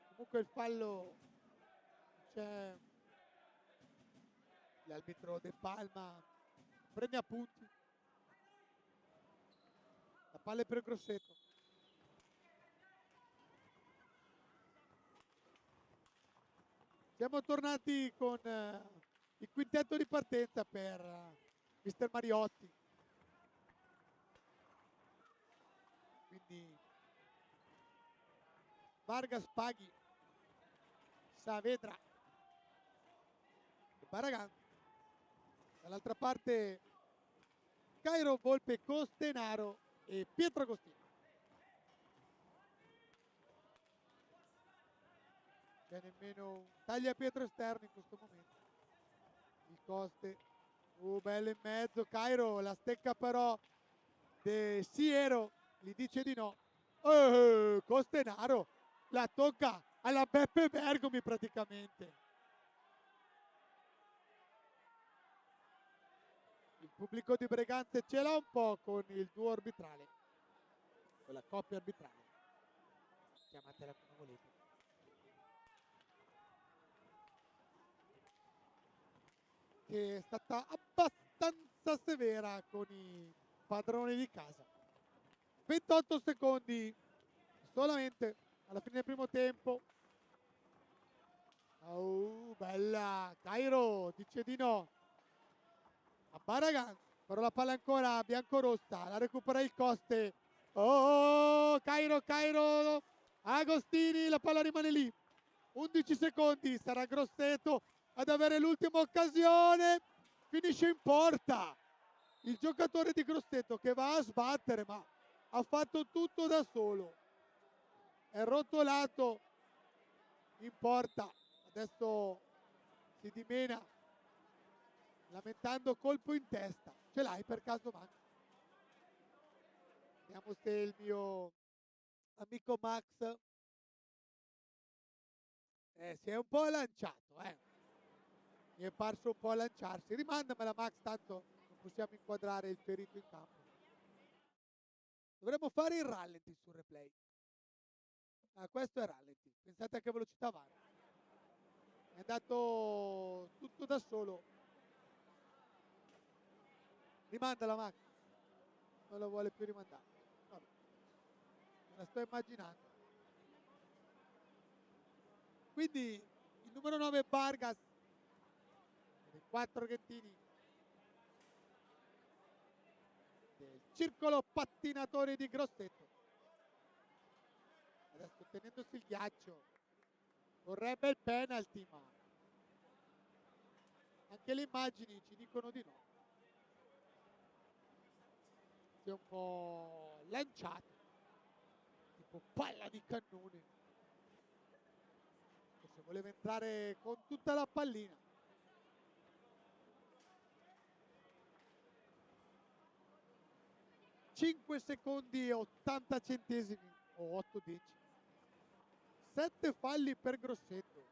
Comunque il fallo c'è, l'arbitro De Palma prende appunti. La palla è per Grosseto. Siamo tornati con il quintetto di partenza per mister Mariotti. Quindi Vargas, Paghi, Saavedra e Barragán. Dall'altra parte Cairo, Volpe, Costenaro e Pietro Agostini. C'è nemmeno un tagliapietro esterno in questo momento. Il Coste, bello in mezzo, Cairo la stecca però De Siero gli dice di no. Costenaro la tocca alla Beppe Bergomi praticamente. Il pubblico di Breganze ce l'ha un po' con il duo arbitrale, con la coppia arbitrale, chiamatela come volete. Che è stata abbastanza severa con i padroni di casa. 28 secondi solamente alla fine del primo tempo. Bella, Cairo dice di no, a Barragan, però la palla ancora biancorossa, la recupera il Coste. Oh, Cairo, Agostini, la palla rimane lì. 11 secondi, sarà Grosseto ad avere l'ultima occasione, finisce in porta. Il giocatore di Grosseto che va a sbattere, ma ha fatto tutto da solo. È rotolato in porta, adesso si dimena lamentando colpo in testa. Ce l'hai per caso, Max? Vediamo se il mio amico Max si è un po' lanciato, mi è parso un po' a lanciarsi. Rimandamela, Max, tanto non possiamo inquadrare il ferito in campo. Dovremmo fare il rallenti sul replay. Questo è rallenti, pensate a che velocità va. È andato tutto da solo. Rimandala, Max. Non lo vuole più rimandare. Vabbè. Me la sto immaginando. Quindi il numero 9 Vargas, dei 4 argentini del circolo pattinatori di Grosseto. Adesso tenendosi il ghiaccio vorrebbe il penalty, ma anche le immagini ci dicono di no. Si è un po' lanciato, tipo palla di cannone, se voleva entrare con tutta la pallina. (5 secondi e 80 centesimi o 8 decimi). 7 falli per Grosseto.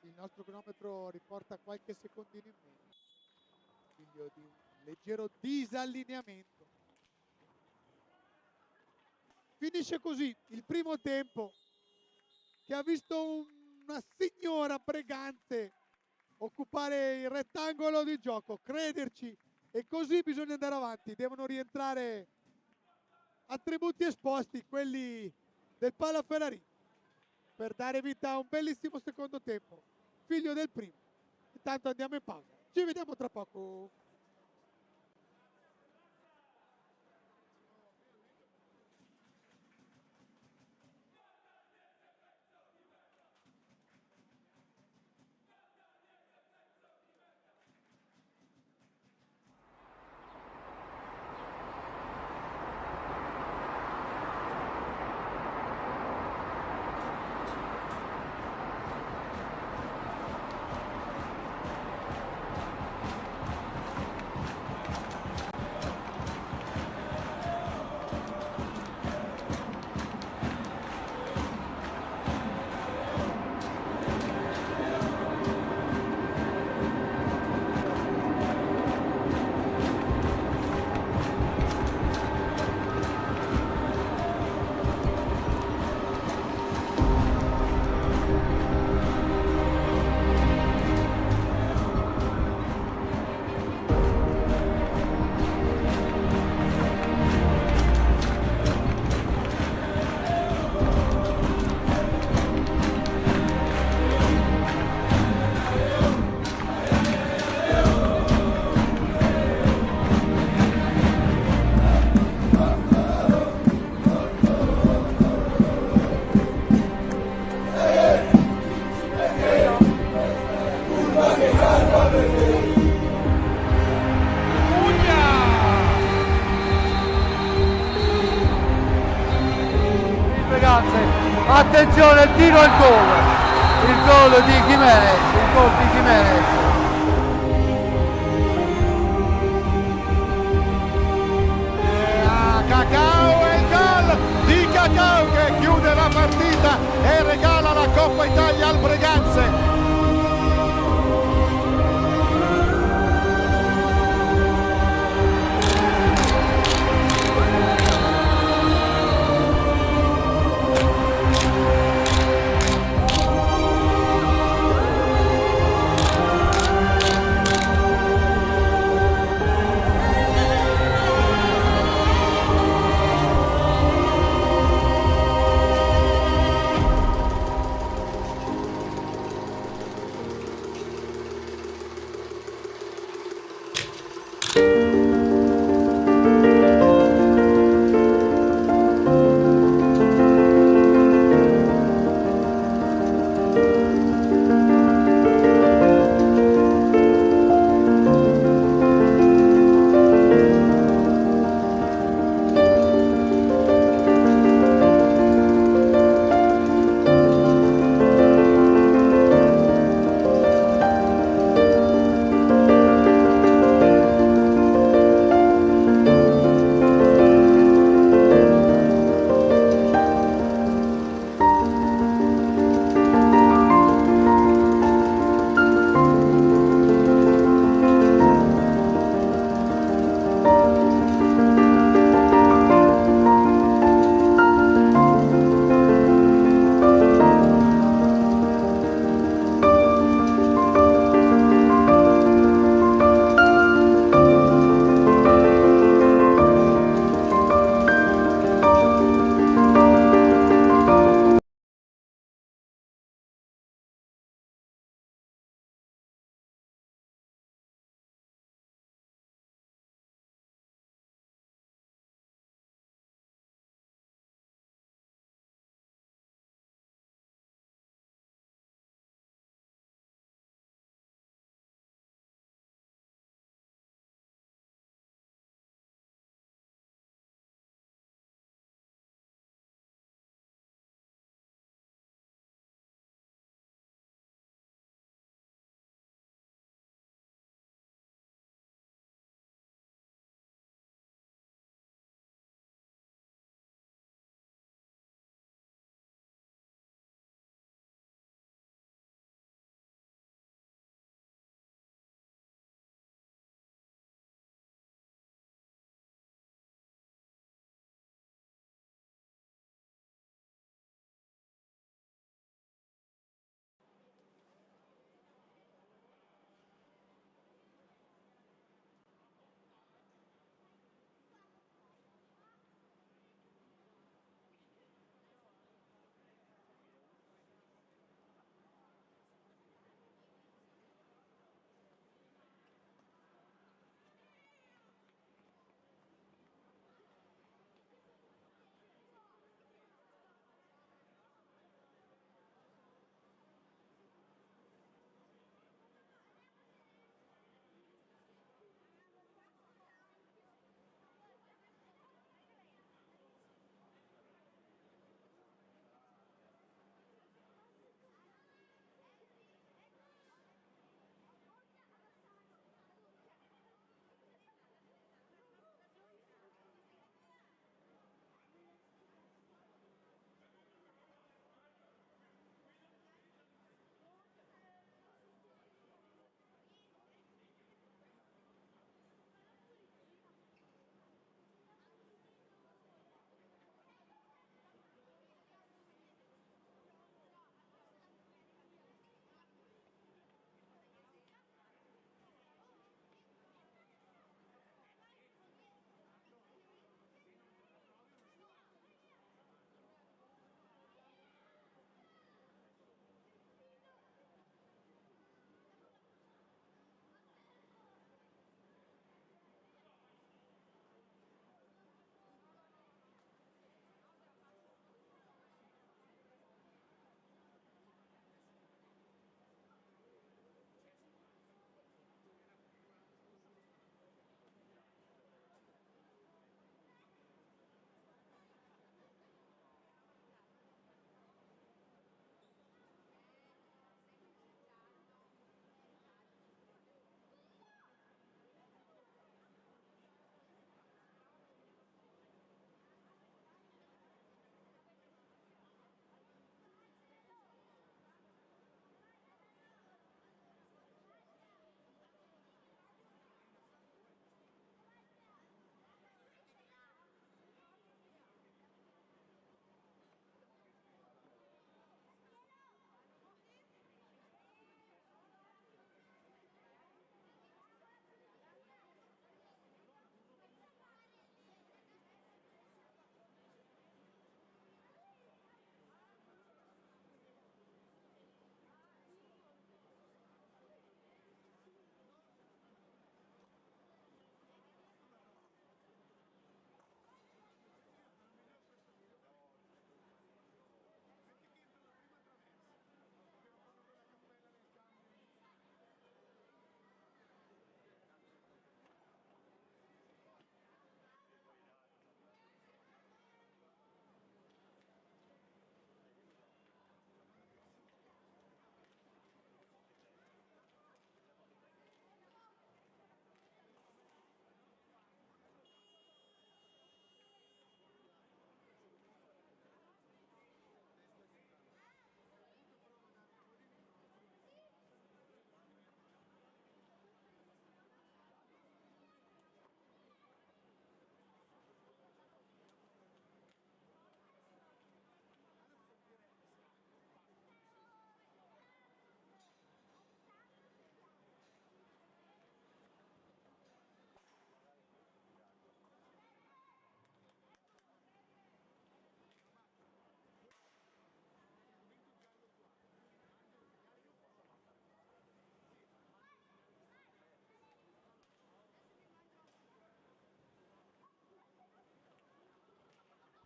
Il nostro cronometro riporta qualche secondino in meno, figlio di un leggero disallineamento. Finisce così il primo tempo, che ha visto una signora Breganze occupare il rettangolo di gioco, crederci, e così bisogna andare avanti. Devono rientrare attributi esposti, quelli del Palaferrari, per dare vita a un bellissimo secondo tempo, figlio del primo. Intanto andiamo in pausa, ci vediamo tra poco. Attenzione, il tiro e il gol di Gimenez, Cacao e il gol di Cacao che chiude la partita e regala la Coppa Italia al Breganze.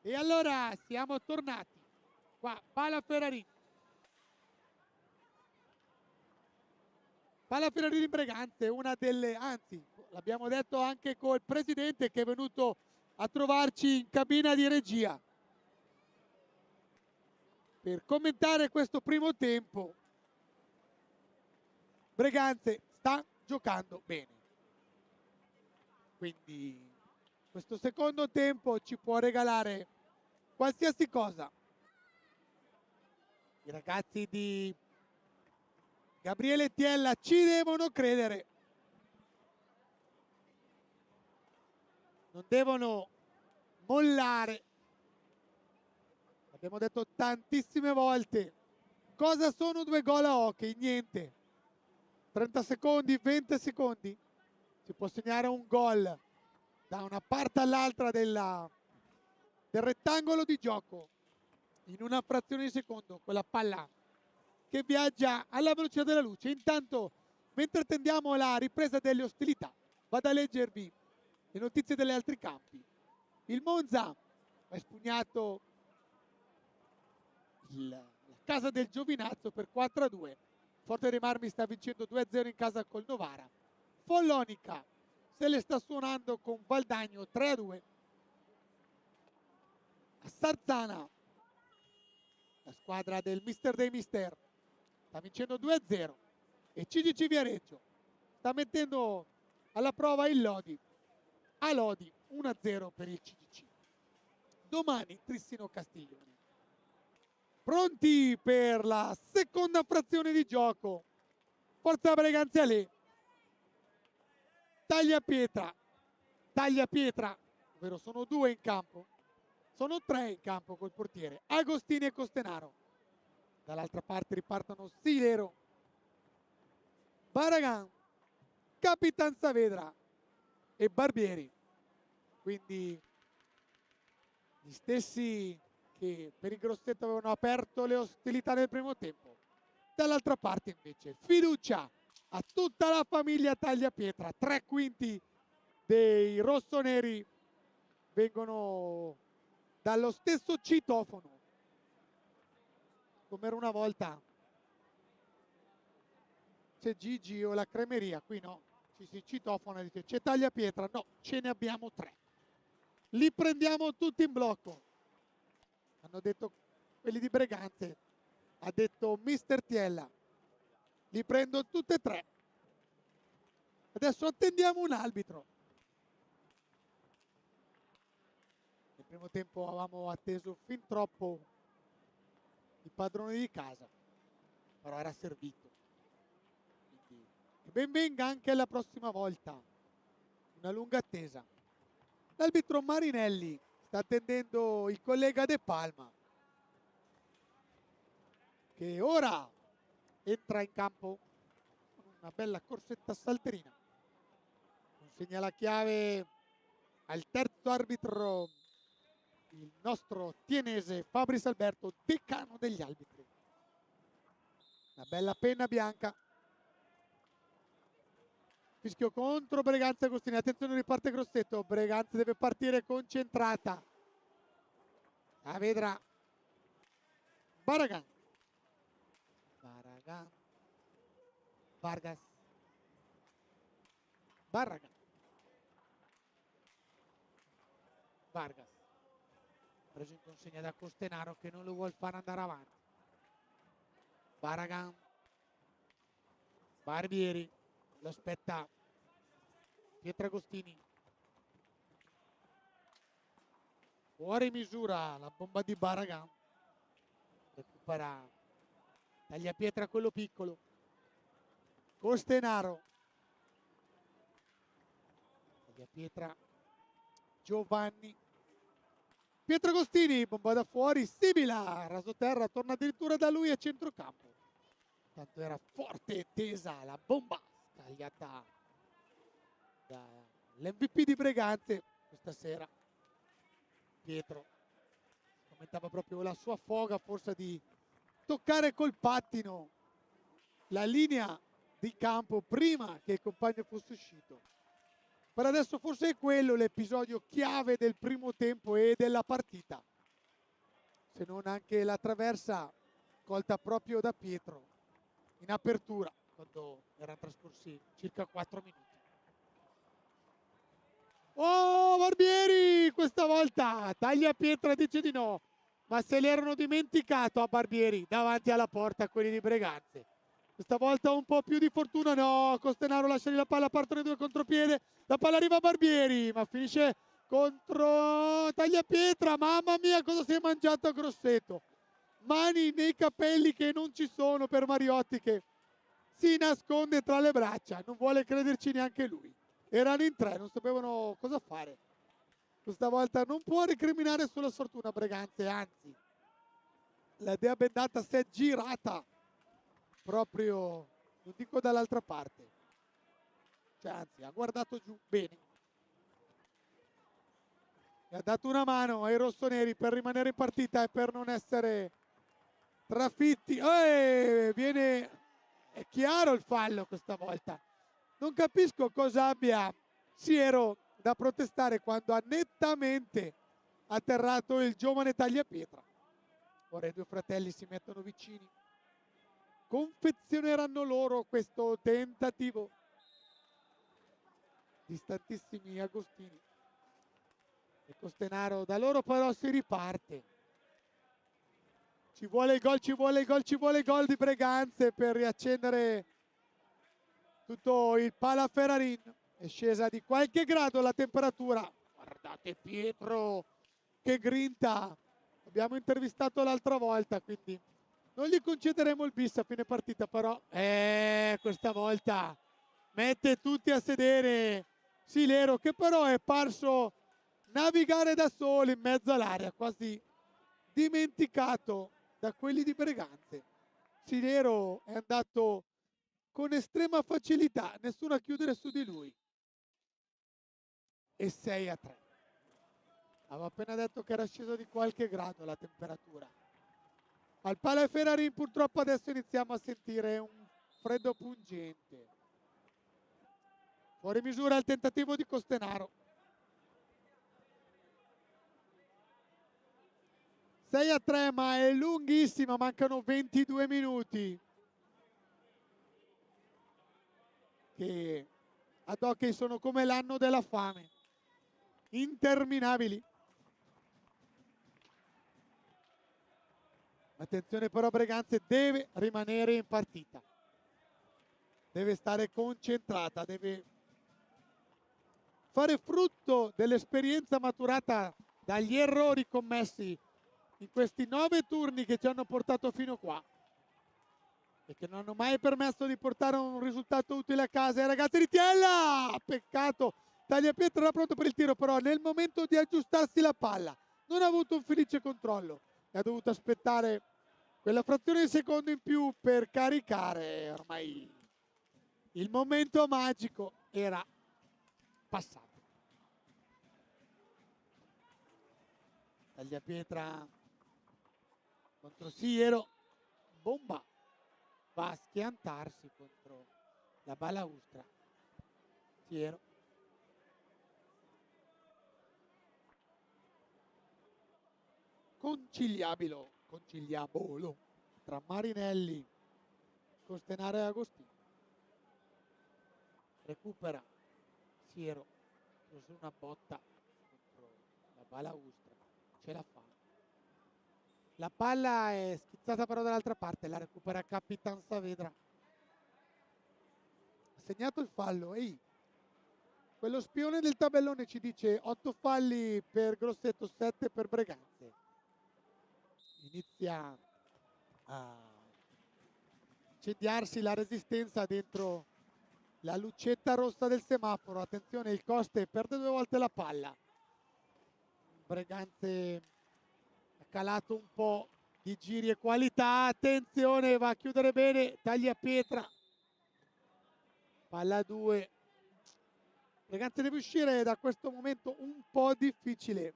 E allora siamo tornati qua, palla Ferrarini. Palla Ferrarini Breganze, una delle, anzi l'abbiamo detto anche col presidente che è venuto a trovarci in cabina di regia per commentare questo primo tempo. Breganze sta giocando bene, quindi questo secondo tempo ci può regalare qualsiasi cosa. I ragazzi di Gabriele Tiella ci devono credere, non devono mollare. Abbiamo detto tantissime volte cosa sono 2 gol a hockey, niente. 30 secondi, 20 secondi, si può segnare un gol da una parte all'altra del rettangolo di gioco in una frazione di secondo con la palla che viaggia alla velocità della luce. Intanto, mentre attendiamo la ripresa delle ostilità, vado a leggervi le notizie degli altri campi. Il Monza ha espugnato la casa del Giovinazzo per 4-2. Forte dei Marmi sta vincendo 2-0 in casa col Novara. Follonica se le sta suonando con Valdagno 3-2. A Sarzana la squadra del Mister dei Mister sta vincendo 2-0 e CGC Viareggio sta mettendo alla prova il Lodi. A Lodi 1-0 per il CGC. Domani Trissino Castiglione. Pronti per la seconda frazione di gioco. Forza Breganze Alè. Taglia pietra, ovvero sono 2 in campo. Sono 3 in campo col portiere, Agostini e Costenaro. Dall'altra parte ripartono Silero, Baragan, Capitan Saavedra e Barbieri. Quindi gli stessi che per il Grosseto avevano aperto le ostilità nel primo tempo. Dall'altra parte invece fiducia a tutta la famiglia Tagliapietra. 3/5 dei rossoneri vengono dallo stesso citofono, come era una volta. C'è Gigi o la cremeria, qui no, ci si citofona e dice c'è Tagliapietra, no, ce ne abbiamo 3. Li prendiamo tutti in blocco. Hanno detto quelli di Breganze, ha detto Mister Tiella, li prendo tutte e 3. Adesso attendiamo un arbitro. Nel primo tempo avevamo atteso fin troppo i padroni di casa, però era servito. Quindi che ben venga anche la prossima volta. Una lunga attesa. L'arbitro Marinelli sta attendendo il collega De Palma, che ora entra in campo con una bella corsetta salterina. Consegna la chiave al terzo arbitro, il nostro tienese Fabris Alberto, decano degli arbitri. Una bella penna bianca. Fischio contro Breganze Agostini. Attenzione, riparte Grosseto. Breganze deve partire concentrata. La vedrà Baragan. Vargas. Barragan. Vargas. Preso in consegna da Costenaro che non lo vuol far andare avanti. Baragan. Barbieri. Lo aspetta Pietragostini. Fuori misura la bomba di Baragan. Recupera Tagliapietra quello piccolo. Costenaro. Tagliapietra Giovanni. Pietragostini, bomba da fuori, Sibila, rasoterra, torna addirittura da lui a centrocampo. Tanto era forte e tesa la bomba scagliata dall'MVP di Breganze questa sera. Pietro commentava proprio la sua foga forse di toccare col pattino la linea di campo prima che il compagno fosse uscito. Per adesso forse è quello l'episodio chiave del primo tempo e della partita. se non anche la traversa colta proprio da Pietro in apertura quando erano trascorsi circa 4 minuti. Oh, Barbieri questa volta taglia Pietra, dice di no, ma se l'erano dimenticato a Barbieri davanti alla porta quelli di Breganze. Questa volta un po' più di fortuna, no, Costenaro lascia lì la palla, partono i due contropiede, la palla arriva a Barbieri, ma finisce contro Tagliapietra. Mamma mia, cosa si è mangiato Grosseto, mani nei capelli che non ci sono per Mariotti, che si nasconde tra le braccia, non vuole crederci neanche lui. Erano in 3, non sapevano cosa fare. Questa volta non può recriminare sulla sfortuna Breganze, anzi la dea bendata si è girata proprio, non dico dall'altra parte, cioè anzi ha guardato giù bene e ha dato una mano ai rossoneri per rimanere in partita e per non essere trafitti. È chiaro il fallo questa volta. Non capisco cosa abbia Siero da protestare quando ha nettamente atterrato il giovane Tagliapietra. Ora i due fratelli si mettono vicini, confezioneranno loro questo tentativo. Distantissimi Agostini e Costenaro, da loro però si riparte. Ci vuole il gol, ci vuole il gol, ci vuole il gol di Breganze per riaccendere tutto il Palaferrarin. È scesa di qualche grado la temperatura. Guardate Pietro che grinta. Abbiamo intervistato l'altra volta, quindi non gli concederemo il bis a fine partita, però questa volta mette tutti a sedere Silero, che però è parso navigare da solo in mezzo all'area, quasi dimenticato da quelli di Breganze. Silero è andato con estrema facilità, nessuno a chiudere su di lui. E 6-3. Avevo appena detto che era sceso di qualche grado la temperatura. Al Palaferrarin purtroppo adesso iniziamo a sentire un freddo pungente. Fuori misura il tentativo di Costenaro. 6-3, ma è lunghissima, mancano 22 minuti. Che ad hockey sono come l'anno della fame. Interminabili. Attenzione però, Breganze deve rimanere in partita. Deve stare concentrata, deve fare frutto dell'esperienza maturata dagli errori commessi in questi 9 turni che ci hanno portato fino qua e che non hanno mai permesso di portare un risultato utile a casa. Ragazzi di Tiella, peccato, Tagliapietra era pronto per il tiro, però nel momento di aggiustarsi la palla non ha avuto un felice controllo e ha dovuto aspettare quella frazione di secondo in più per caricare. Ormai il momento magico era passato. Tagliapietra contro Siero, bomba, va a schiantarsi contro la balaustra. Siero conciliabolo tra Marinelli, Costenaro e Agostini. Recupera Siero su una botta contro la balaustra, ce la fa. La palla è schizzata però dall'altra parte, la recupera Capitan Saavedra. Ha segnato il fallo. Ehi, quello spione del tabellone ci dice 8 falli per Grosseto, 7 per Breganze. Inizia a incendiarsi la resistenza dentro la lucetta rossa del semaforo. Attenzione, il Coste perde 2 volte la palla. Breganze ha calato un po' di giri e qualità. Attenzione, va a chiudere bene Tagliapietra. Palla 2. Breganze deve uscire da questo momento un po' difficile.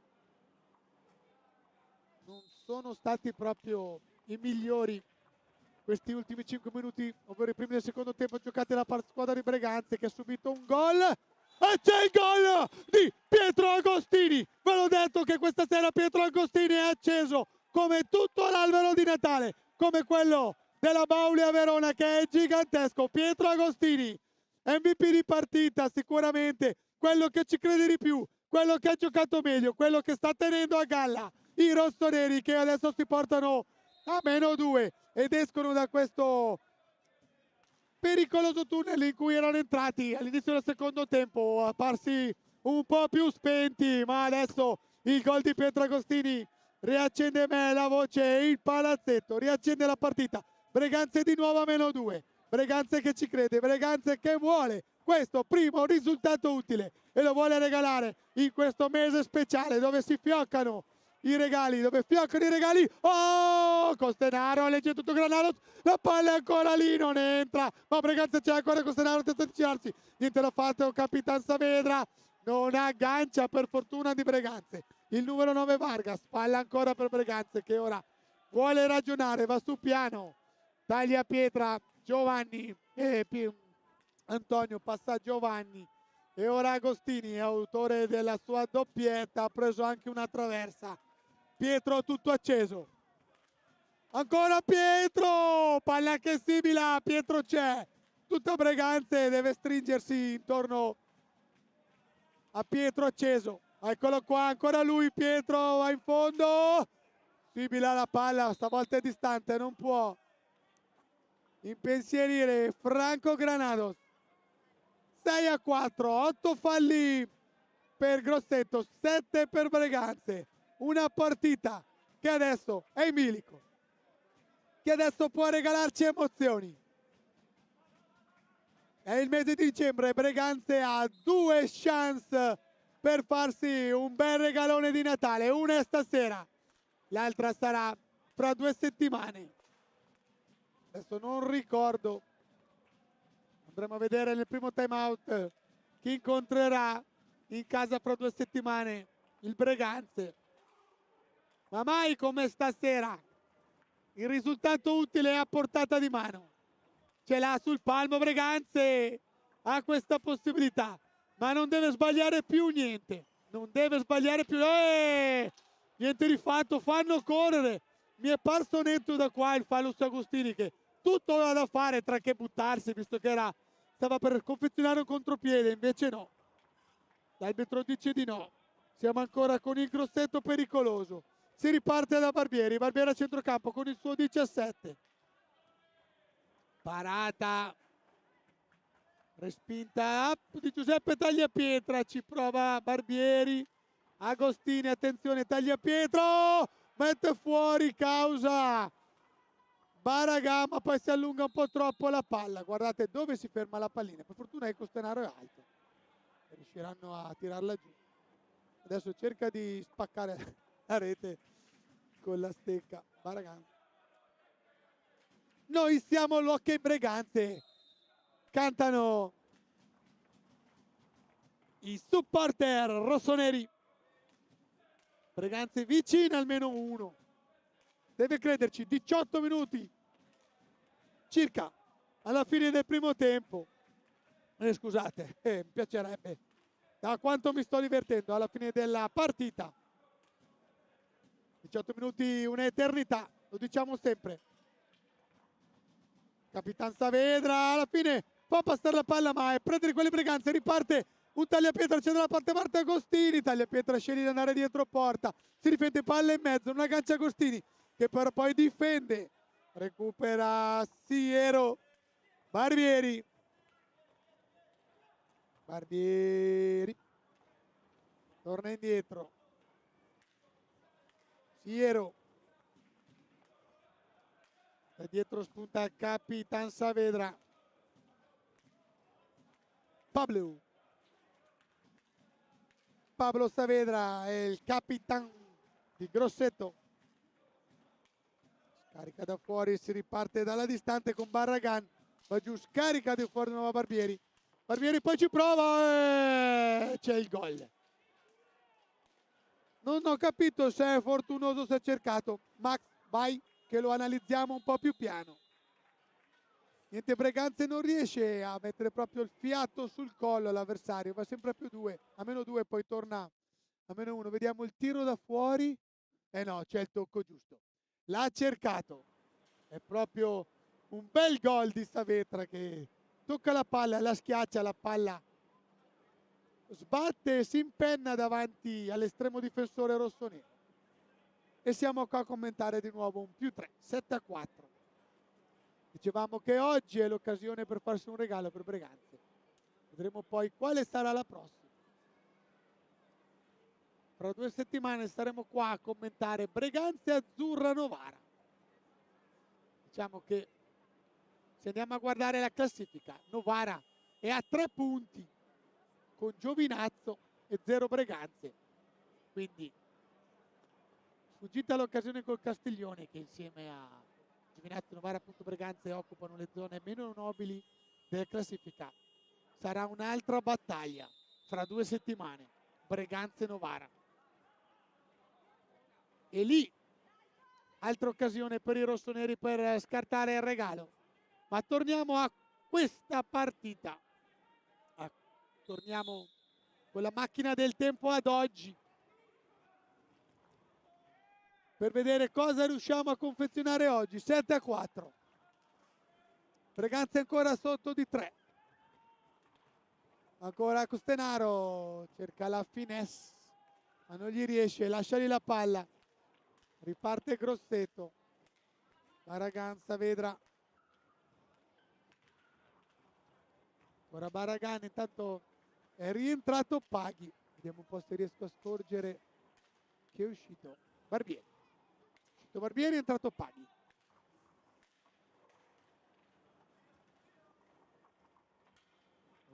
Non sono stati proprio i migliori questi ultimi 5 minuti, ovvero i primi del secondo tempo giocati dalla squadra di Breganze, che ha subito un gol. E c'è il gol di Pietro Agostini. Ve l'ho detto che questa sera Pietro Agostini è acceso. come tutto l'albero di Natale, come quello della Baulia Verona, che è gigantesco. Pietro Agostini, MVP di partita sicuramente, quello che ci crede di più, quello che ha giocato meglio, quello che sta tenendo a galla i rossoneri, che adesso si portano a -2 ed escono da questo pericoloso tunnel in cui erano entrati all'inizio del secondo tempo, apparsi un po' più spenti, ma adesso il gol di Pietro Agostini riaccende la voce e il palazzetto, riaccende la partita. Breganze di nuovo a -2, Breganze che ci crede, Breganze che vuole questo primo risultato utile e lo vuole regalare in questo mese speciale dove si fioccano i regali, dove fioccano i regali. Oh, Costenaro legge tutto Granados, la palla è ancora lì, non entra, ma Breganze c'è ancora, Costenaro tenta di girarsi, niente da fatto, Capitan Saavedra non aggancia per fortuna di Breganze. Il numero 9 Vargas, palla ancora per Breganze che ora vuole ragionare, va su piano, taglia pietra, Giovanni, Antonio passa a Giovanni e ora Agostini, autore della sua doppietta, ha preso anche una traversa. Pietro tutto acceso, ancora Pietro, palla che simila, Pietro c'è, tutta Breganze deve stringersi intorno a Pietro acceso, eccolo qua, ancora lui, Pietro va in fondo, simila la palla, stavolta è distante, non può impensierire Franco Granados. 6-4, 8 falli per Grosseto, 7 per Breganze. Una partita che adesso è in bilico, che adesso può regalarci emozioni. È il mese di dicembre, Breganze ha 2 chance per farsi un bel regalone di Natale. Una è stasera, l'altra sarà fra 2 settimane. Adesso non ricordo, andremo a vedere nel primo time out chi incontrerà in casa fra 2 settimane il Breganze. Ma mai come stasera il risultato utile è a portata di mano, ce l'ha sul palmo Breganze, ha questa possibilità, ma non deve sbagliare più niente, non deve sbagliare più, niente di fatto, fanno correre. Mi è parso netto da qua il fallo su Agostini, che tutto aveva da fare tra che buttarsi, visto che stava per confezionare un contropiede, invece no, l'arbitro dice di no. Siamo ancora con il Grosseto pericoloso, si riparte da Barbieri, Barbieri a centrocampo con il suo 17, parata respinta up di Giuseppe Tagliapietra, ci prova Barbieri, Agostini, attenzione, Tagliapietra mette fuori causa Baragà, ma poi si allunga un po' troppo la palla. Guardate dove si ferma la pallina, per fortuna che Costenaro è alto, riusciranno a tirarla giù. Adesso cerca di spaccare la rete con la stecca Baragà. Noi siamo l'Hockey Breganze, cantano i supporter rossoneri. Breganze vicina al -1, deve crederci, 18 minuti circa alla fine del primo tempo. Scusate, mi piacerebbe, da quanto mi sto divertendo alla fine della partita. 18 minuti, un'eternità, lo diciamo sempre. Capitan Saavedra alla fine fa passare la palla, ma è prendere quelli Breganze, riparte un tagliapietra, c'è dalla parte Marta Agostini, tagliapietra sceglie di andare dietro porta, si difende palla in mezzo, una aggancia Agostini che però poi difende, recupera Siero, Barbieri, torna indietro, Siero, da dietro spunta Capitan Saavedra, Pablo Saavedra è il capitan di Grosseto, scarica da fuori, si riparte dalla distante con Barragan, va giù, scarica di fuori di nuovo Barbieri, poi ci prova e c'è il gol. Non ho capito se è fortunoso, se è cercato. Max, vai che lo analizziamo un po' più piano. Niente, Breganze non riesce a mettere proprio il fiato sul collo all'avversario, va sempre a +2, a -2, poi torna a -1. Vediamo il tiro da fuori, Eh no, c'è il tocco giusto. L'ha cercato. È proprio un bel gol di Saavedra che tocca la palla, la schiaccia, la palla sbatte e si impenna davanti all'estremo difensore rossonero. E siamo qua a commentare di nuovo un +3, 7-4. Dicevamo che oggi è l'occasione per farsi un regalo per Breganze. Vedremo poi quale sarà la prossima. Tra 2 settimane saremo qua a commentare Breganze Azzurra Novara. Diciamo che se andiamo a guardare la classifica, Novara è a 3 punti con Giovinazzo e 0 Breganze. Quindi sfuggita l'occasione col Castiglione, che insieme a Giovinazzo, Novara, appunto Breganze occupano le zone meno nobili della classifica. Sarà un'altra battaglia fra 2 settimane, Breganze Novara. E lì altra occasione per i rossoneri per scartare il regalo. Ma torniamo a questa partita. Torniamo con la macchina del tempo ad oggi per vedere cosa riusciamo a confezionare oggi. 7-4. Breganze ancora sotto di 3. Ancora Costenaro cerca la finesse, ma non gli riesce, lasciali la palla. Riparte Grosseto. Baragan, Saavedra. Ora Baragan, intanto è rientrato Paghi. Vediamo un po' se riesco a scorgere che è uscito Barbieri. È uscito Barbieri, è entrato Paghi.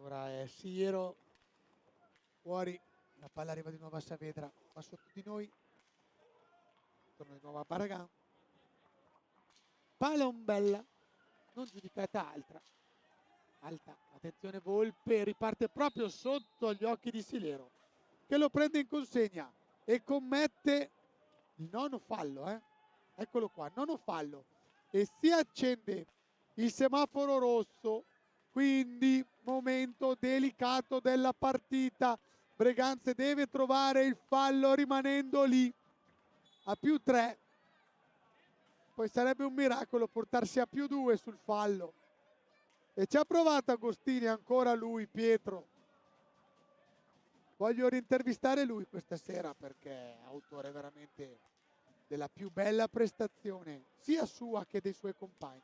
Ora è Siero fuori, la palla arriva di nuovo a Saavedra, va sotto di noi, torna di nuovo a Baragan. Palombella, non giudicata alta, attenzione Volpe, riparte proprio sotto gli occhi di Silero, che lo prende in consegna e commette il nono fallo, eccolo qua, nono fallo, e si accende il semaforo rosso, quindi momento delicato della partita. Breganze deve trovare il fallo rimanendo lì a +3. Poi sarebbe un miracolo portarsi a +2 sul fallo. E ci ha provato Agostini, ancora lui, Pietro. Voglio rintervistare lui questa sera perché è autore veramente della più bella prestazione, sia sua che dei suoi compagni,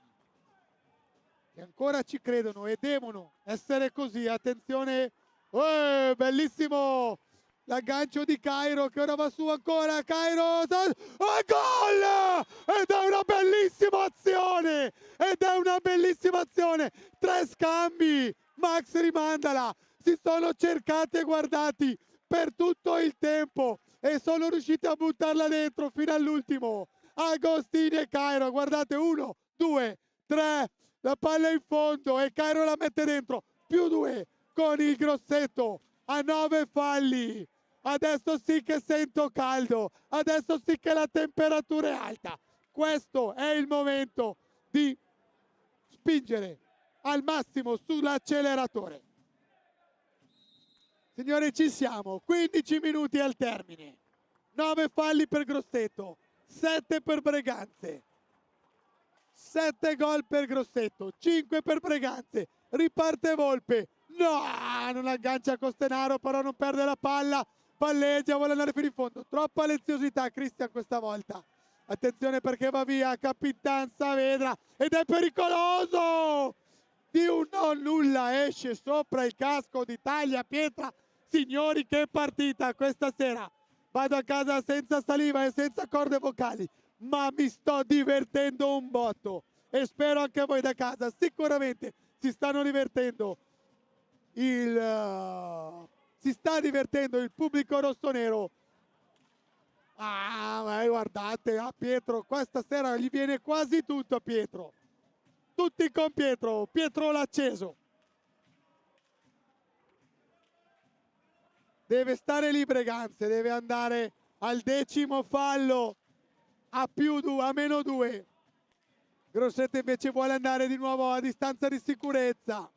che ancora ci credono e devono essere così. Attenzione, bellissimo l'aggancio di Cairo che ora va su ancora, Cairo, gol! Ed è una bellissima azione, 3 scambi, Max rimandala, si sono cercati e guardati per tutto il tempo e sono riusciti a buttarla dentro fino all'ultimo. Agostini e Cairo, guardate, 1, 2, 3, la palla in fondo e Cairo la mette dentro, +2 con il Grosseto a 9 falli. Adesso sì che sento caldo, adesso sì che la temperatura è alta. Questo è il momento di spingere al massimo sull'acceleratore. Signori, ci siamo, 15 minuti al termine, 9 falli per Grosseto, 7 per Breganze, 7 gol per Grosseto, 5 per Breganze, riparte Volpe, no, non aggancia Costenaro, però non perde la palla, palleggia, vuole andare fino in fondo, troppa leziosità Cristian questa volta, attenzione perché va via Capitan Saavedra ed è pericoloso, di un non nulla esce sopra il casco di Taglia Pietra. Signori, che partita questa sera, vado a casa senza saliva e senza corde vocali, ma mi sto divertendo un botto e spero anche voi da casa sicuramente si stanno divertendo. Si sta divertendo il pubblico rossonero. Ma guardate a Pietro, questa sera gli viene quasi tutto a Pietro, tutti con Pietro, Pietro l'acceso. Deve stare lì Breganze, deve andare al 10° fallo a -2. Grosseto invece vuole andare di nuovo a distanza di sicurezza.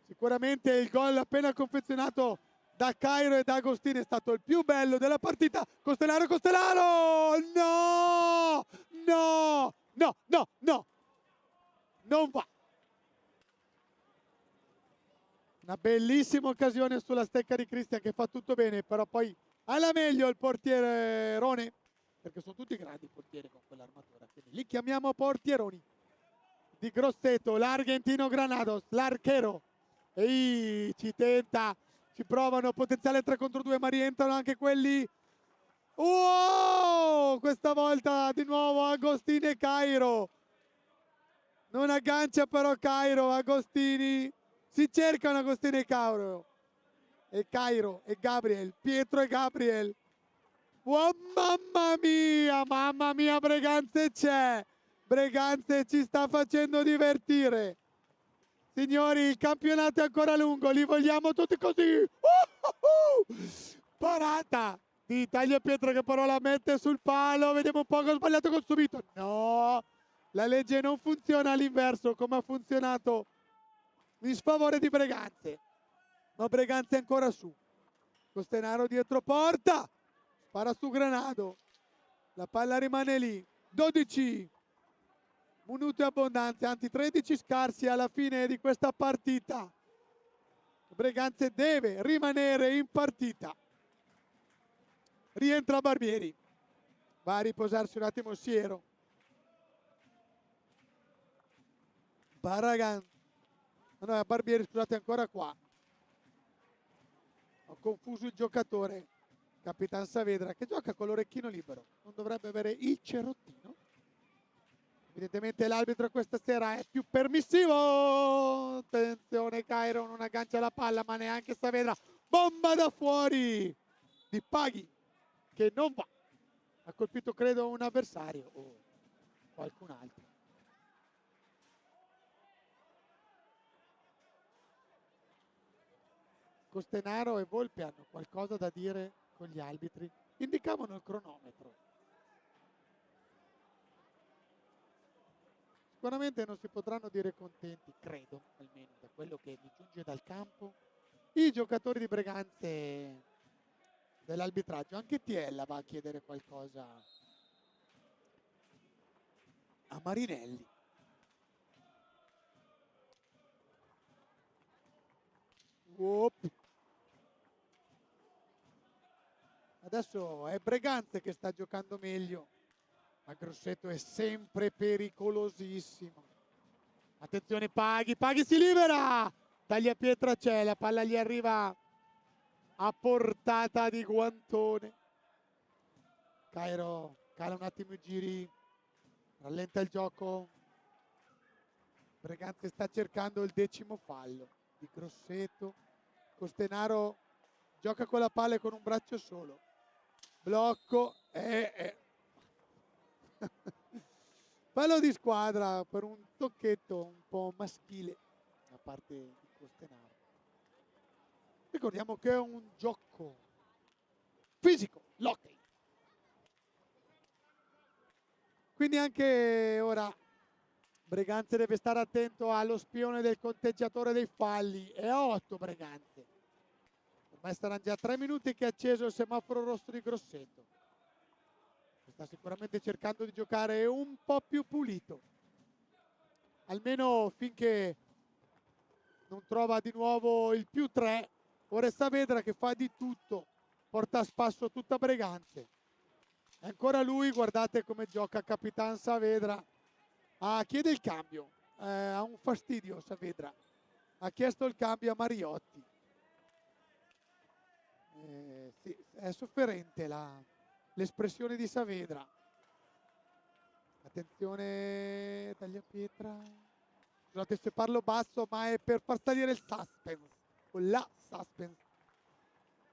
Sicuramente il gol appena confezionato da Cairo e da Agostini è stato il più bello della partita. Costellaro, Costellaro! No! No! No, no, no! Non va! Una bellissima occasione sulla stecca di Cristian che fa tutto bene, però poi alla meglio il portiere Rone, perché sono tutti grandi portieri con quell'armatura, quindi li chiamiamo portieroni. Di Grosseto, l'Argentino Granados, l'archero. Ehi, ci tenta, ci provano, potenziale 3 contro 2, ma rientrano anche quelli. Oh, questa volta di nuovo Agostini e Cairo. Non aggancia però Cairo, Agostini. Si cercano Agostini e Cairo. E Cairo e Gabriel, Pietro e Gabriel. Oh, mamma mia, Breganze c'è. Breganze ci sta facendo divertire. Signori, il campionato è ancora lungo, li vogliamo tutti così. Parata di Tagliapietro che però la mette sul palo. Vediamo un po' che ho sbagliato col subito. No, la legge non funziona all'inverso come ha funzionato in sfavore di Breganze. Ma Breganze è ancora su. Costenaro dietro porta. Spara su Granado. La palla rimane lì. 12 minuti abbondanti, anzi 13 scarsi alla fine di questa partita. Breganze deve rimanere in partita. Rientra Barbieri. Va a riposarsi un attimo Siero. Barragan. No, Barbieri, scusate, ancora qua. Ho confuso il giocatore. Capitan Saavedra che gioca con l'orecchino libero. Non dovrebbe avere il cerottino. Evidentemente l'arbitro questa sera è più permissivo. Attenzione, Cairo non aggancia la palla, ma neanche Saavedra. Bomba da fuori di Paghi che non va. Ha colpito credo un avversario o qualcun altro. Costenaro e Volpe hanno qualcosa da dire con gli arbitri. Indicavano il cronometro. Sicuramente non si potranno dire contenti, credo, almeno da quello che mi giunge dal campo, i giocatori di Breganze dell'arbitraggio. Anche Tiella va a chiedere qualcosa a Marinelli. Oop. Adesso è Breganze che sta giocando meglio, ma Grosseto è sempre pericolosissimo. Attenzione, Paghi si libera! Tagliapietra c'è, la palla gli arriva a portata di guantone. Cairo cala un attimo i giri, rallenta il gioco. Breganze sta cercando il 10° fallo di Grosseto. Costenaro gioca con la palla e con un braccio solo. Blocco fallo di squadra per un tocchetto un po' maschile da parte di Costenaro. Ricordiamo che è un gioco fisico, l'hockey. Quindi anche ora Breganze deve stare attento allo spione del conteggiatore dei falli. È a 8 Breganze. Ormai saranno già 3 minuti che è acceso il semaforo rosso di Grosseto. Sta sicuramente cercando di giocare un po' più pulito. Almeno finché non trova di nuovo il +3. Ora è Saavedra che fa di tutto. Porta a spasso tutta Breganze. È ancora lui, guardate come gioca Capitan Saavedra. Chiede il cambio. Ha un fastidio Saavedra. Ha chiesto il cambio a Mariotti. Sì, è sofferente l'espressione di Saavedra. Attenzione, Tagliapietra. Scusate se parlo basso, ma è per far salire il suspense. O la suspense.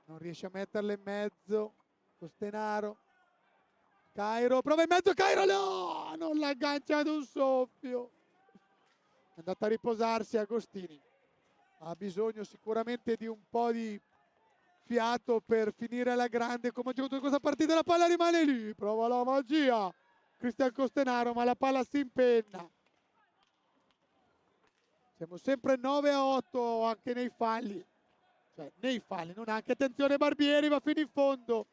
Non riesce a metterla in mezzo. Costenaro. Cairo, prova in mezzo, Cairo, no! Non l'aggancia ad un soffio. È andata a riposarsi Agostini. Ha bisogno sicuramente di un po' di fiato per finire alla grande come ha giocato in questa partita. La palla rimane lì, prova la magia Cristian Costenaro, ma la palla si impenna. Siamo sempre 9-8 anche nei falli. cioè nei falli, non anche. Attenzione, Barbieri va fino in fondo,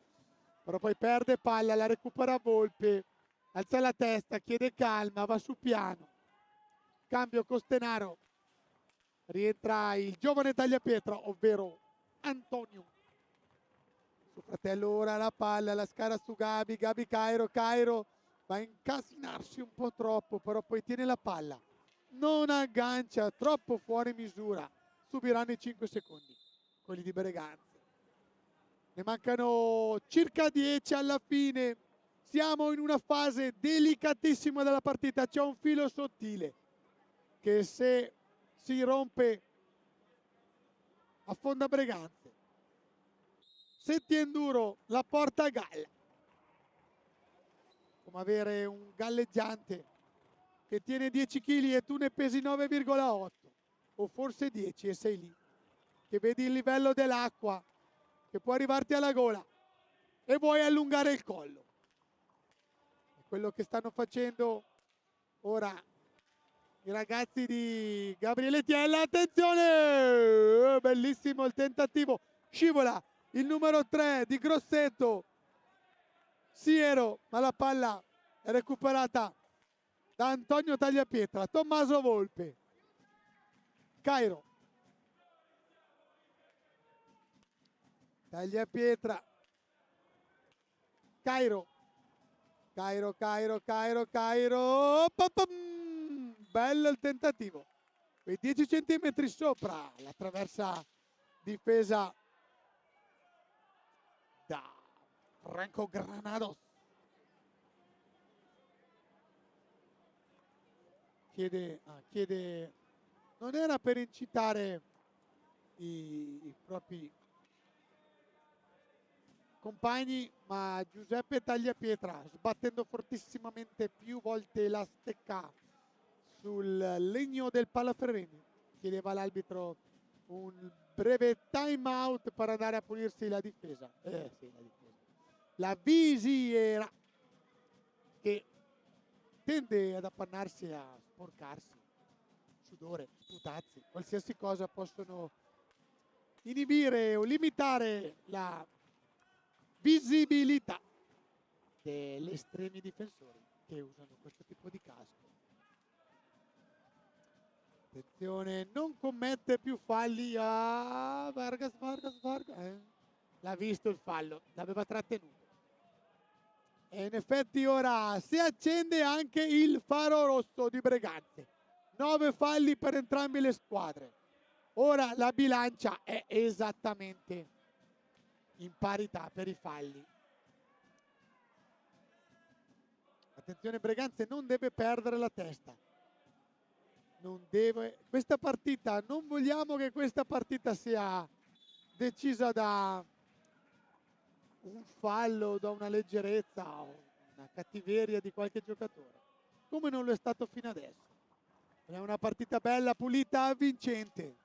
però poi perde palla, la recupera Volpe, alza la testa, chiede calma, va su piano, cambio Costenaro, rientra il giovane Tagliapietra, ovvero Antonio. Suo fratello ora la palla, la scala su Gabi, Cairo va a incasinarsi un po' troppo, però poi tiene la palla, non aggancia, troppo fuori misura, subiranno i 5 secondi quelli di Breganze. Ne mancano circa 10 alla fine, siamo in una fase delicatissima della partita, c'è un filo sottile che se si rompe affonda Breganze. Se tieni duro la porta a galla, come avere un galleggiante che tiene 10 kg e tu ne pesi 9,8 o forse 10 e sei lì, che vedi il livello dell'acqua che può arrivarti alla gola e vuoi allungare il collo. È quello che stanno facendo ora i ragazzi di Gabriele Tiella. Attenzione, bellissimo il tentativo, scivola il numero 3 di Grosseto, Siero, ma la palla è recuperata da Antonio Tagliapietra. Tommaso Volpe, Cairo, Tagliapietra, Cairo, bello il tentativo, quei 10 centimetri sopra la traversa difesa da Franco Granados. Chiede, non era per incitare i propri compagni, ma Giuseppe Tagliapietra, sbattendo fortissimamente più volte la stecca sul legno del Palafreni, chiedeva all'arbitro un breve time out per andare a pulirsi la difesa. La visiera, che tende ad appannarsi e a sporcarsi, sudore, sputazzi, qualsiasi cosa possono inibire o limitare la visibilità degli estremi difensori che usano questo tipo di casco. Attenzione, non commette più falli. Vargas. L'ha visto il fallo, l'aveva trattenuto. E in effetti ora si accende anche il faro rosso di Breganze. 9 falli per entrambe le squadre. Ora la bilancia è esattamente in parità per i falli. Attenzione, Breganze non deve perdere la testa. Questa partita, non vogliamo che questa partita sia decisa da un fallo, da una leggerezza o una cattiveria di qualche giocatore, come non lo è stato fino adesso. È una partita bella, pulita, vincente.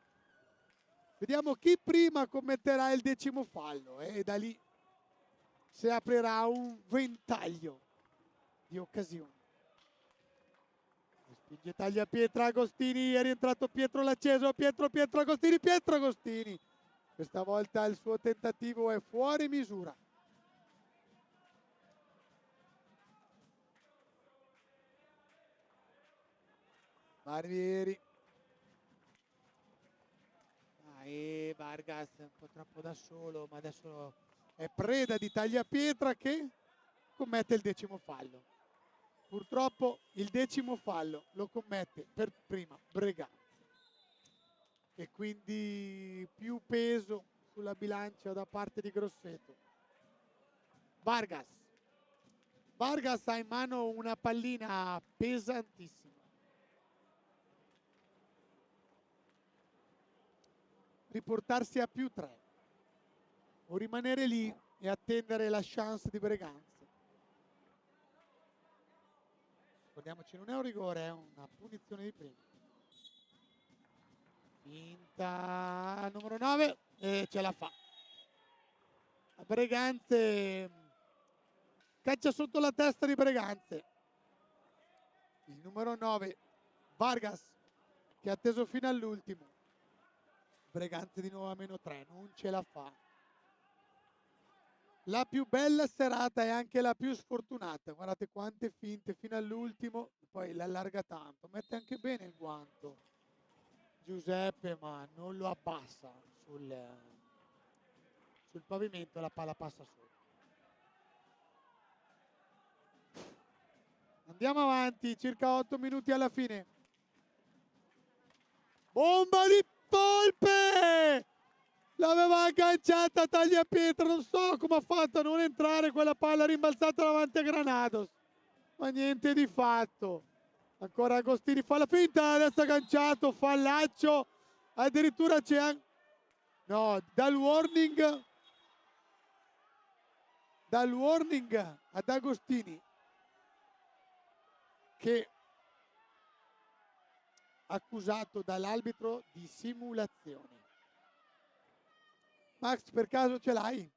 Vediamo chi prima commetterà il 10° fallo e da lì si aprirà un ventaglio di occasioni. Spinge Tagliapietra, Agostini, è rientrato Pietro L'acceso, Pietro Agostini. Questa volta il suo tentativo è fuori misura. Barbieri. Vargas è un po' troppo da solo, ma adesso è preda di Tagliapietra che commette il 10° fallo. Purtroppo il 10° fallo lo commette per prima Breganze. E quindi più peso sulla bilancia da parte di Grosseto. Vargas ha in mano una pallina pesantissima. Riportarsi a +3 o rimanere lì e attendere la chance di Breganze. Ricordiamoci, non è un rigore, è una punizione di prima. Finta numero 9 e ce la fa. A Breganze, caccia sotto la testa di Breganze. Il numero 9, Vargas, che ha atteso fino all'ultimo. Breganze di nuovo a -3, non ce la fa. La più bella serata è anche la più sfortunata. Guardate quante finte fino all'ultimo, poi l'allarga tanto. Mette anche bene il guanto Giuseppe, ma non lo abbassa sul pavimento, la palla passa sopra. Andiamo avanti, circa 8 minuti alla fine. Bomba di Volpe! L'aveva agganciata Tagliapietra, non so come ha fatto a non entrare quella palla rimbalzata davanti a Granados. Ma niente di fatto. Ancora Agostini fa la finta, adesso agganciato, fallaccio. Addirittura c'è anche... No, dal warning ad Agostini, che accusato dall'arbitro di simulazione. Max, per caso ce l'hai?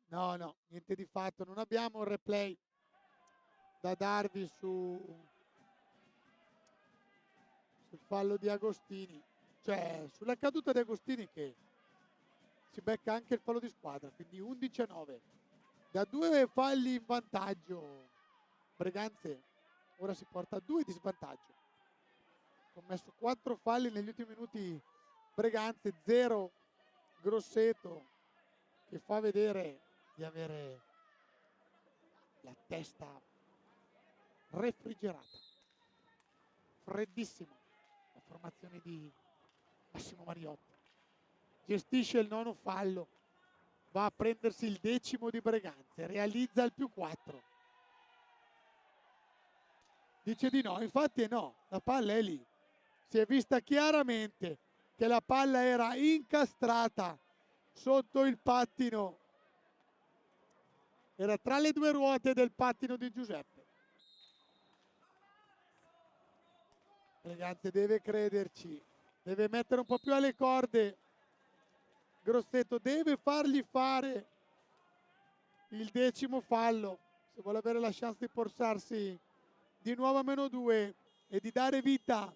No, niente di fatto. Non abbiamo un replay da darvi sul fallo di Agostini, cioè sulla caduta di Agostini, che si becca anche il fallo di squadra, quindi 11-9. Da 2 falli in vantaggio Breganze ora si porta a 2 di svantaggio. Commesso 4 falli negli ultimi minuti Breganze, 0 Grosseto, che fa vedere di avere la testa refrigerata, freddissima. La formazione di Massimo Mariotti gestisce il 9° fallo, va a prendersi il 10° di Breganze, realizza il +4. Dice di no, infatti è no, la palla è lì. Si è vista chiaramente che la palla era incastrata sotto il pattino, era tra le 2 ruote del pattino di Giuseppe. Breganze deve crederci, deve mettere un po' più alle corde. Grosseto deve fargli fare il 10° fallo se vuole avere la chance di portarsi di nuovo a -2 e di dare vita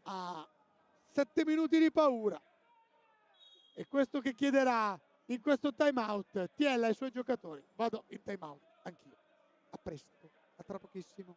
a 7 minuti di paura. E questo che chiederà in questo time out Tiella ai suoi giocatori: vado in time out anch'io, a presto, a tra pochissimo.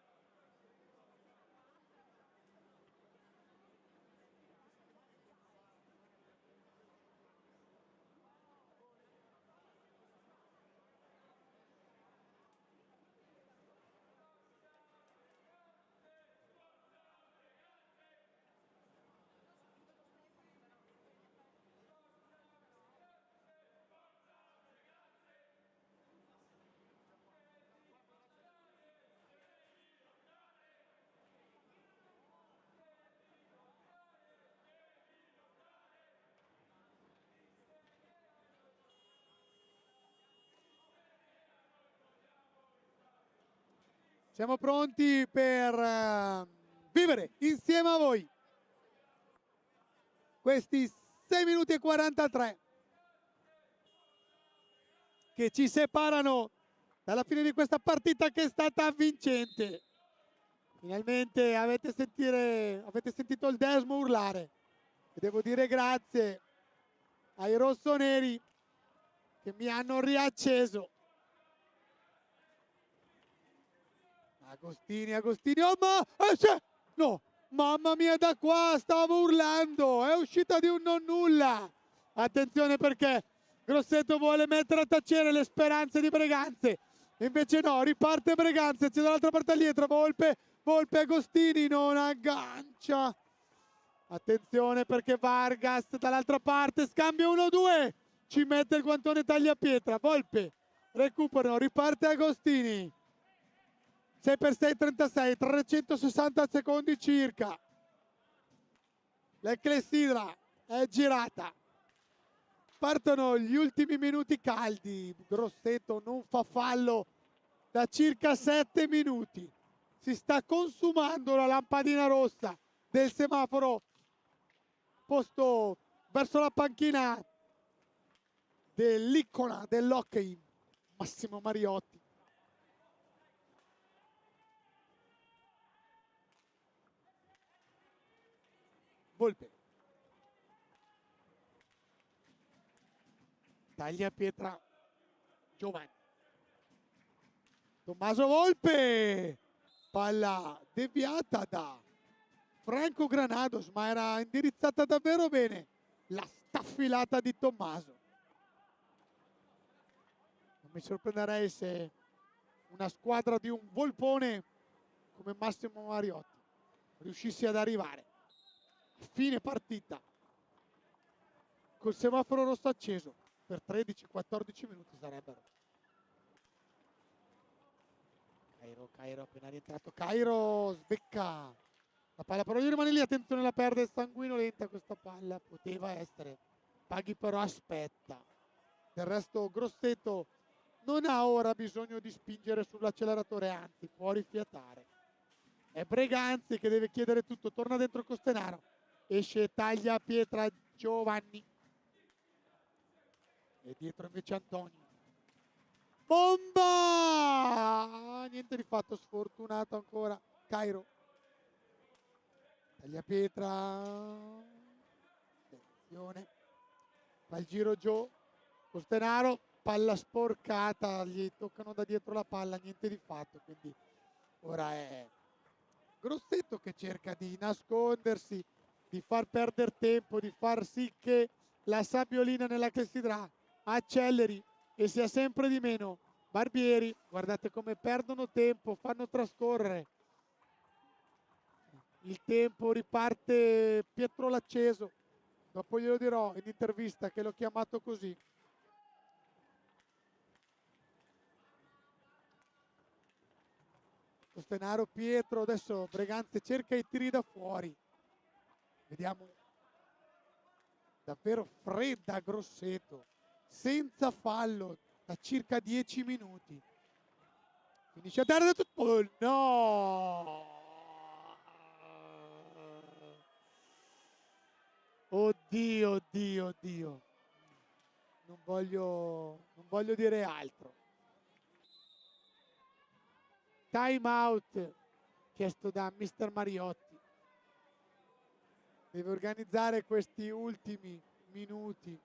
Siamo pronti per vivere insieme a voi questi 6 minuti e 43 che ci separano dalla fine di questa partita, che è stata vincente. Finalmente avete sentito il Desmo urlare, e devo dire grazie ai rossoneri che mi hanno riacceso. Agostini, oh no, mamma mia, da qua stavo urlando, è uscita di un non nulla. Attenzione, perché Grosseto vuole mettere a tacere le speranze di Breganze, invece no, riparte Breganze, c'è dall'altra parte dietro Volpe, Agostini non aggancia. Attenzione, perché Vargas dall'altra parte scambia 1-2, ci mette il guantone Tagliapietra, Volpe recuperano, riparte Agostini. 6x6, 36, 360 secondi circa. La clessidra è girata. Partono gli ultimi minuti caldi. Grosseto non fa fallo da circa 7 minuti. Si sta consumando la lampadina rossa del semaforo posto verso la panchina dell'icona dell'hockey Massimo Mariotti. Volpe. Taglia pietra Giovanni. Tommaso Volpe. Palla deviata da Franco Granados, ma era indirizzata davvero bene la staffilata di Tommaso. Non mi sorprenderei se una squadra di un volpone come Massimo Mariotti riuscisse ad arrivare a fine partita col semaforo rosso acceso per 13-14 minuti sarebbero. Cairo appena rientrato, Cairo sbecca la palla, però gli rimane lì, attenzione, la perde sanguinolenta questa palla, poteva essere, Paghi però aspetta. Del resto Grosseto non ha ora bisogno di spingere sull'acceleratore, anzi può rifiatare. È Breganzi che deve chiedere tutto, torna dentro Costenaro, esce, taglia a pietra Giovanni e dietro invece Antoni. Bomba! Niente di fatto, sfortunato ancora Cairo. Taglia pietra, attenzione, fa il giro Gio, Costenaro, palla sporcata, gli toccano da dietro la palla, niente di fatto, quindi ora è Grosseto che cerca di nascondersi, di far perdere tempo, di far sì che la Sabbiolina nella clessidra acceleri e sia sempre di meno. Barbieri, guardate come perdono tempo, fanno trascorrere il tempo, riparte Pietro L'acceso, dopo glielo dirò in intervista che l'ho chiamato così. Costenaro, Pietro, adesso Breganze cerca i tiri da fuori, vediamo, davvero fredda Grosseto, senza fallo da circa 10 minuti, finisce a dare da tutto, oh no! Oddio, oddio, oddio. Non voglio dire altro. Time out chiesto da Mister Mariotti. Deve organizzare questi ultimi minuti.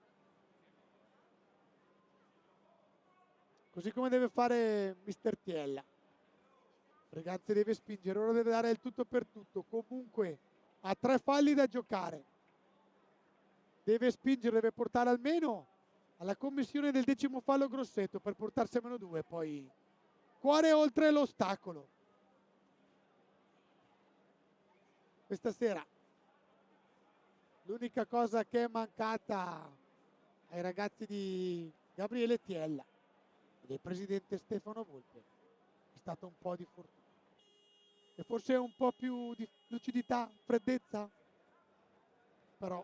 Così come deve fare Mister Tiella. Breganze deve spingere, ora deve dare il tutto per tutto. Comunque ha 3 falli da giocare. Deve spingere, deve portare almeno alla commissione del 10° fallo Grosseto per portarsi a -2, poi cuore oltre l'ostacolo. Questa sera l'unica cosa che è mancata ai ragazzi di Gabriele Tiella e del presidente Stefano Volpe è stata un po' di fortuna e forse un po' più di lucidità, freddezza, però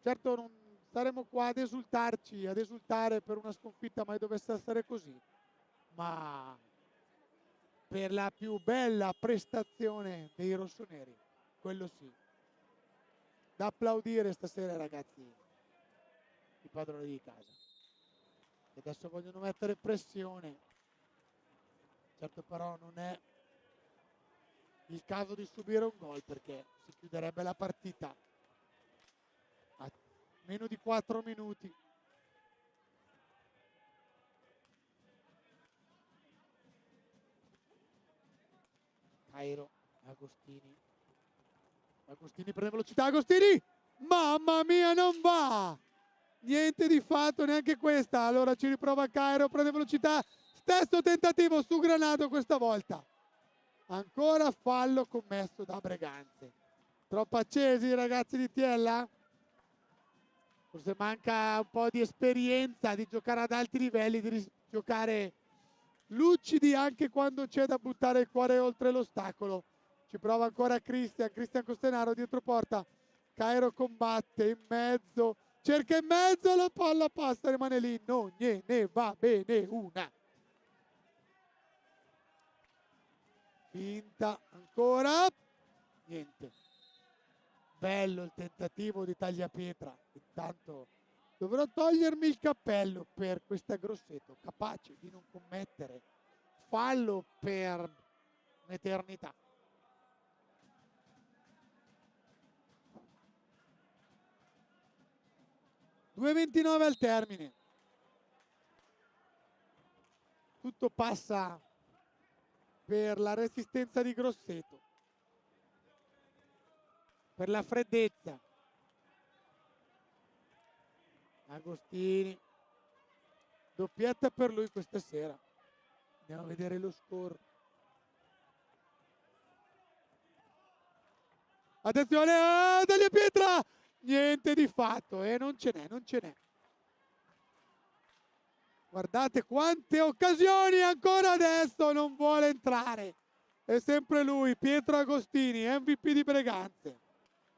certo non saremo qua ad esultarci, ad esultare per una sconfitta, mai dovesse essere così, ma per la più bella prestazione dei rossoneri, quello sì. Da applaudire stasera, ragazzi, i padroni di casa. E adesso vogliono mettere pressione. Certo però non è il caso di subire un gol, perché si chiuderebbe la partita a meno di 4 minuti. Cairo, Agostini prende velocità, Agostini, mamma mia, non va, niente di fatto neanche questa. Allora ci riprova Cairo, prende velocità, stesso tentativo su Granado questa volta, ancora fallo commesso da Breganze. Troppo accesi i ragazzi di Tiella, forse manca un po' di esperienza, di giocare ad alti livelli, di giocare lucidi anche quando c'è da buttare il cuore oltre l'ostacolo. Ci prova ancora Cristian Costenaro dietro porta, Cairo combatte in mezzo, cerca in mezzo, la palla passa, rimane lì, non gliene va bene una. Finta ancora, niente. Bello il tentativo di tagliapietra, intanto dovrò togliermi il cappello per questa Grosseto, capace di non commettere fallo per un'eternità. 2:29 al termine. Tutto passa per la resistenza di Grosseto, per la freddezza. Agostini, doppietta per lui questa sera. Andiamo a vedere lo score. Attenzione, Dalia Pietra! Niente di fatto, non ce n'è, non ce n'è. Guardate quante occasioni ancora adesso, non vuole entrare. È sempre lui, Pietro Agostini, MVP di Breganze.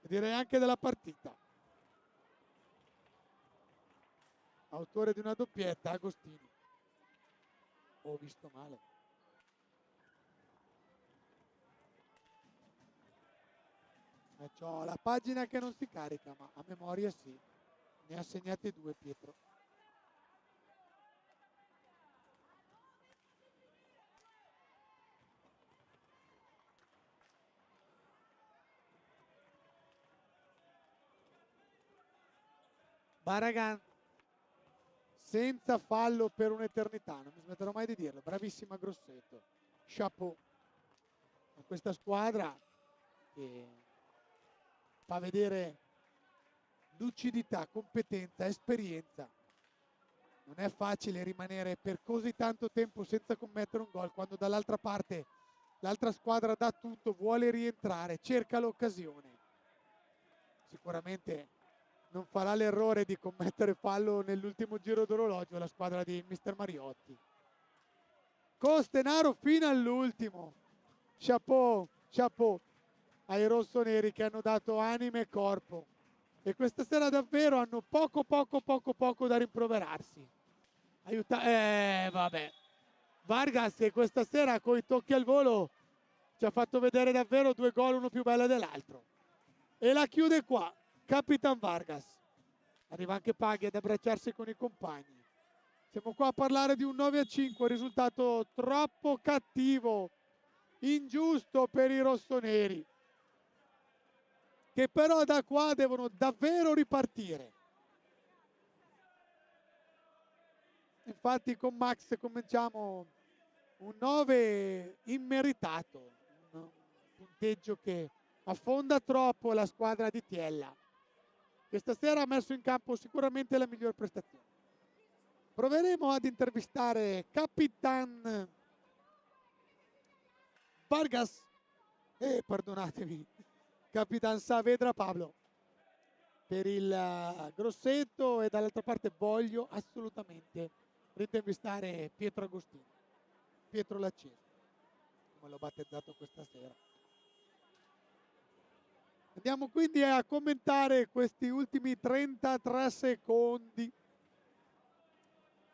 E direi anche della partita. Autore di una doppietta, Agostini. Ho visto male. C'ho la pagina che non si carica, ma a memoria sì. Ne ha segnati 2 Pietro. Baragan senza fallo per un'eternità, non mi smetterò mai di dirlo. Bravissima Grosseto. Chapeau a questa squadra che fa vedere lucidità, competenza, esperienza. Non è facile rimanere per così tanto tempo senza commettere un gol quando dall'altra parte l'altra squadra dà tutto, vuole rientrare, cerca l'occasione. Sicuramente non farà l'errore di commettere fallo nell'ultimo giro d'orologio la squadra di Mister Mariotti. Costenaro fino all'ultimo. Chapeau, chapeau ai rossoneri che hanno dato anima e corpo. E questa sera davvero hanno poco da rimproverarsi. Vabbè. Vargas che questa sera con i tocchi al volo ci ha fatto vedere davvero 2 gol, uno più bello dell'altro. E la chiude qua, Capitan Vargas. Arriva anche Paghi ad abbracciarsi con i compagni. Siamo qua a parlare di un 9-5, risultato troppo cattivo, ingiusto per i rossoneri, che però da qua devono davvero ripartire. Infatti con Max cominciamo un 9 immeritato, un punteggio che affonda troppo la squadra di Tiella, che stasera ha messo in campo sicuramente la miglior prestazione. Proveremo ad intervistare Capitan Vargas perdonatemi, Capitan Saavedra Pablo per il Grosseto, e dall'altra parte voglio assolutamente intervistare Pietro Agostini, Pietro Laccese, come l'ho battezzato questa sera. Andiamo quindi a commentare questi ultimi 33 secondi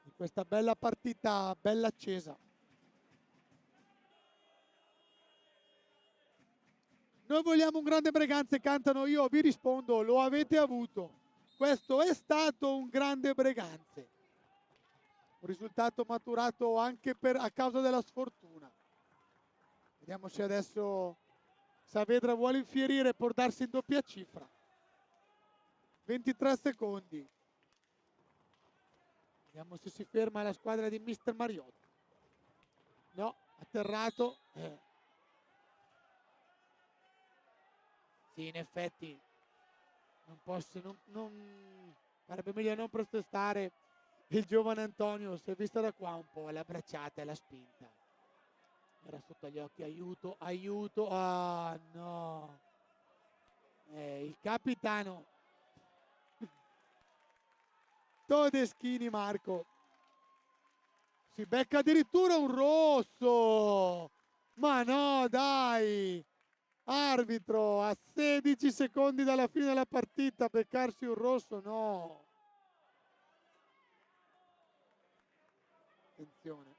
di questa bella partita, bella accesa. Noi vogliamo un grande Breganze, cantano, io vi rispondo, lo avete avuto. Questo è stato un grande Breganze. Un risultato maturato anche a causa della sfortuna. Vediamo se adesso Saavedra vuole infierire e portarsi in doppia cifra. 23 secondi. Vediamo se si ferma la squadra di Mister Mariotti. No, atterrato. Sì, in effetti non posso, sarebbe meglio non protestare. Il giovane Antonio si è vista da qua un po' la bracciata e la spinta. Era sotto gli occhi, aiuto, aiuto, ah no. Il capitano Todeschini Marco si becca addirittura un rosso. Ma no, dai! Arbitro, a 16 secondi dalla fine della partita beccarsi un rosso, no. Attenzione.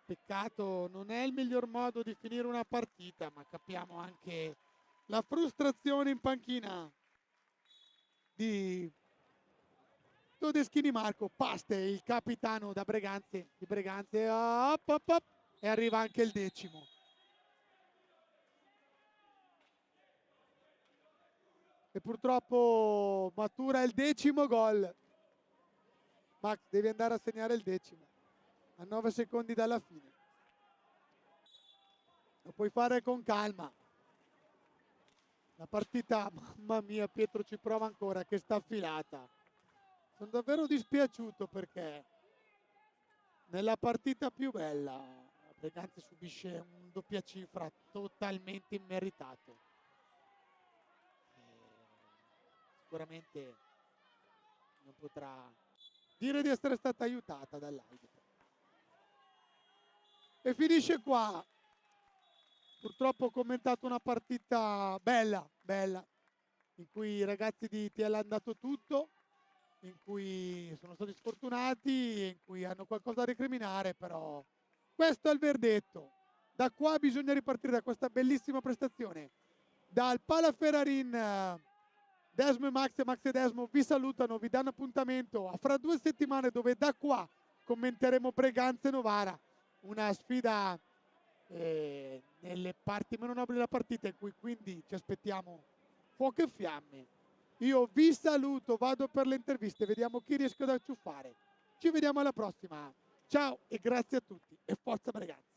Peccato, non è il miglior modo di finire una partita, ma capiamo anche la frustrazione in panchina di Todeschini Marco. Paste, il capitano da Breganze, di Breganze, e arriva anche il 10°. e purtroppo matura il 10° gol. Max, devi andare a segnare il 10° a 9 secondi dalla fine. Lo puoi fare con calma. La partita, mamma mia, Pietro ci prova ancora, che sta affilata. Sono davvero dispiaciuto perché nella partita più bella Breganze subisce un doppia cifra totalmente immeritato. Sicuramente non potrà dire di essere stata aiutata dall'arbitro. E finisce qua. Purtroppo ho commentato una partita bella, in cui i ragazzi di TL hanno dato tutto, in cui sono stati sfortunati, in cui hanno qualcosa da recriminare, però questo è il verdetto. Da qua bisogna ripartire, da questa bellissima prestazione. Dal Palaferrarin, Desmo e Max e Desmo vi salutano, vi danno appuntamento a fra 2 settimane, dove da qua commenteremo Breganze Novara, una sfida nelle parti meno nobili della partita, in cui quindi ci aspettiamo fuoco e fiamme. Io vi saluto, vado per le interviste, vediamo chi riesco ad acciuffare. Ci vediamo alla prossima. Ciao e grazie a tutti e forza Breganze.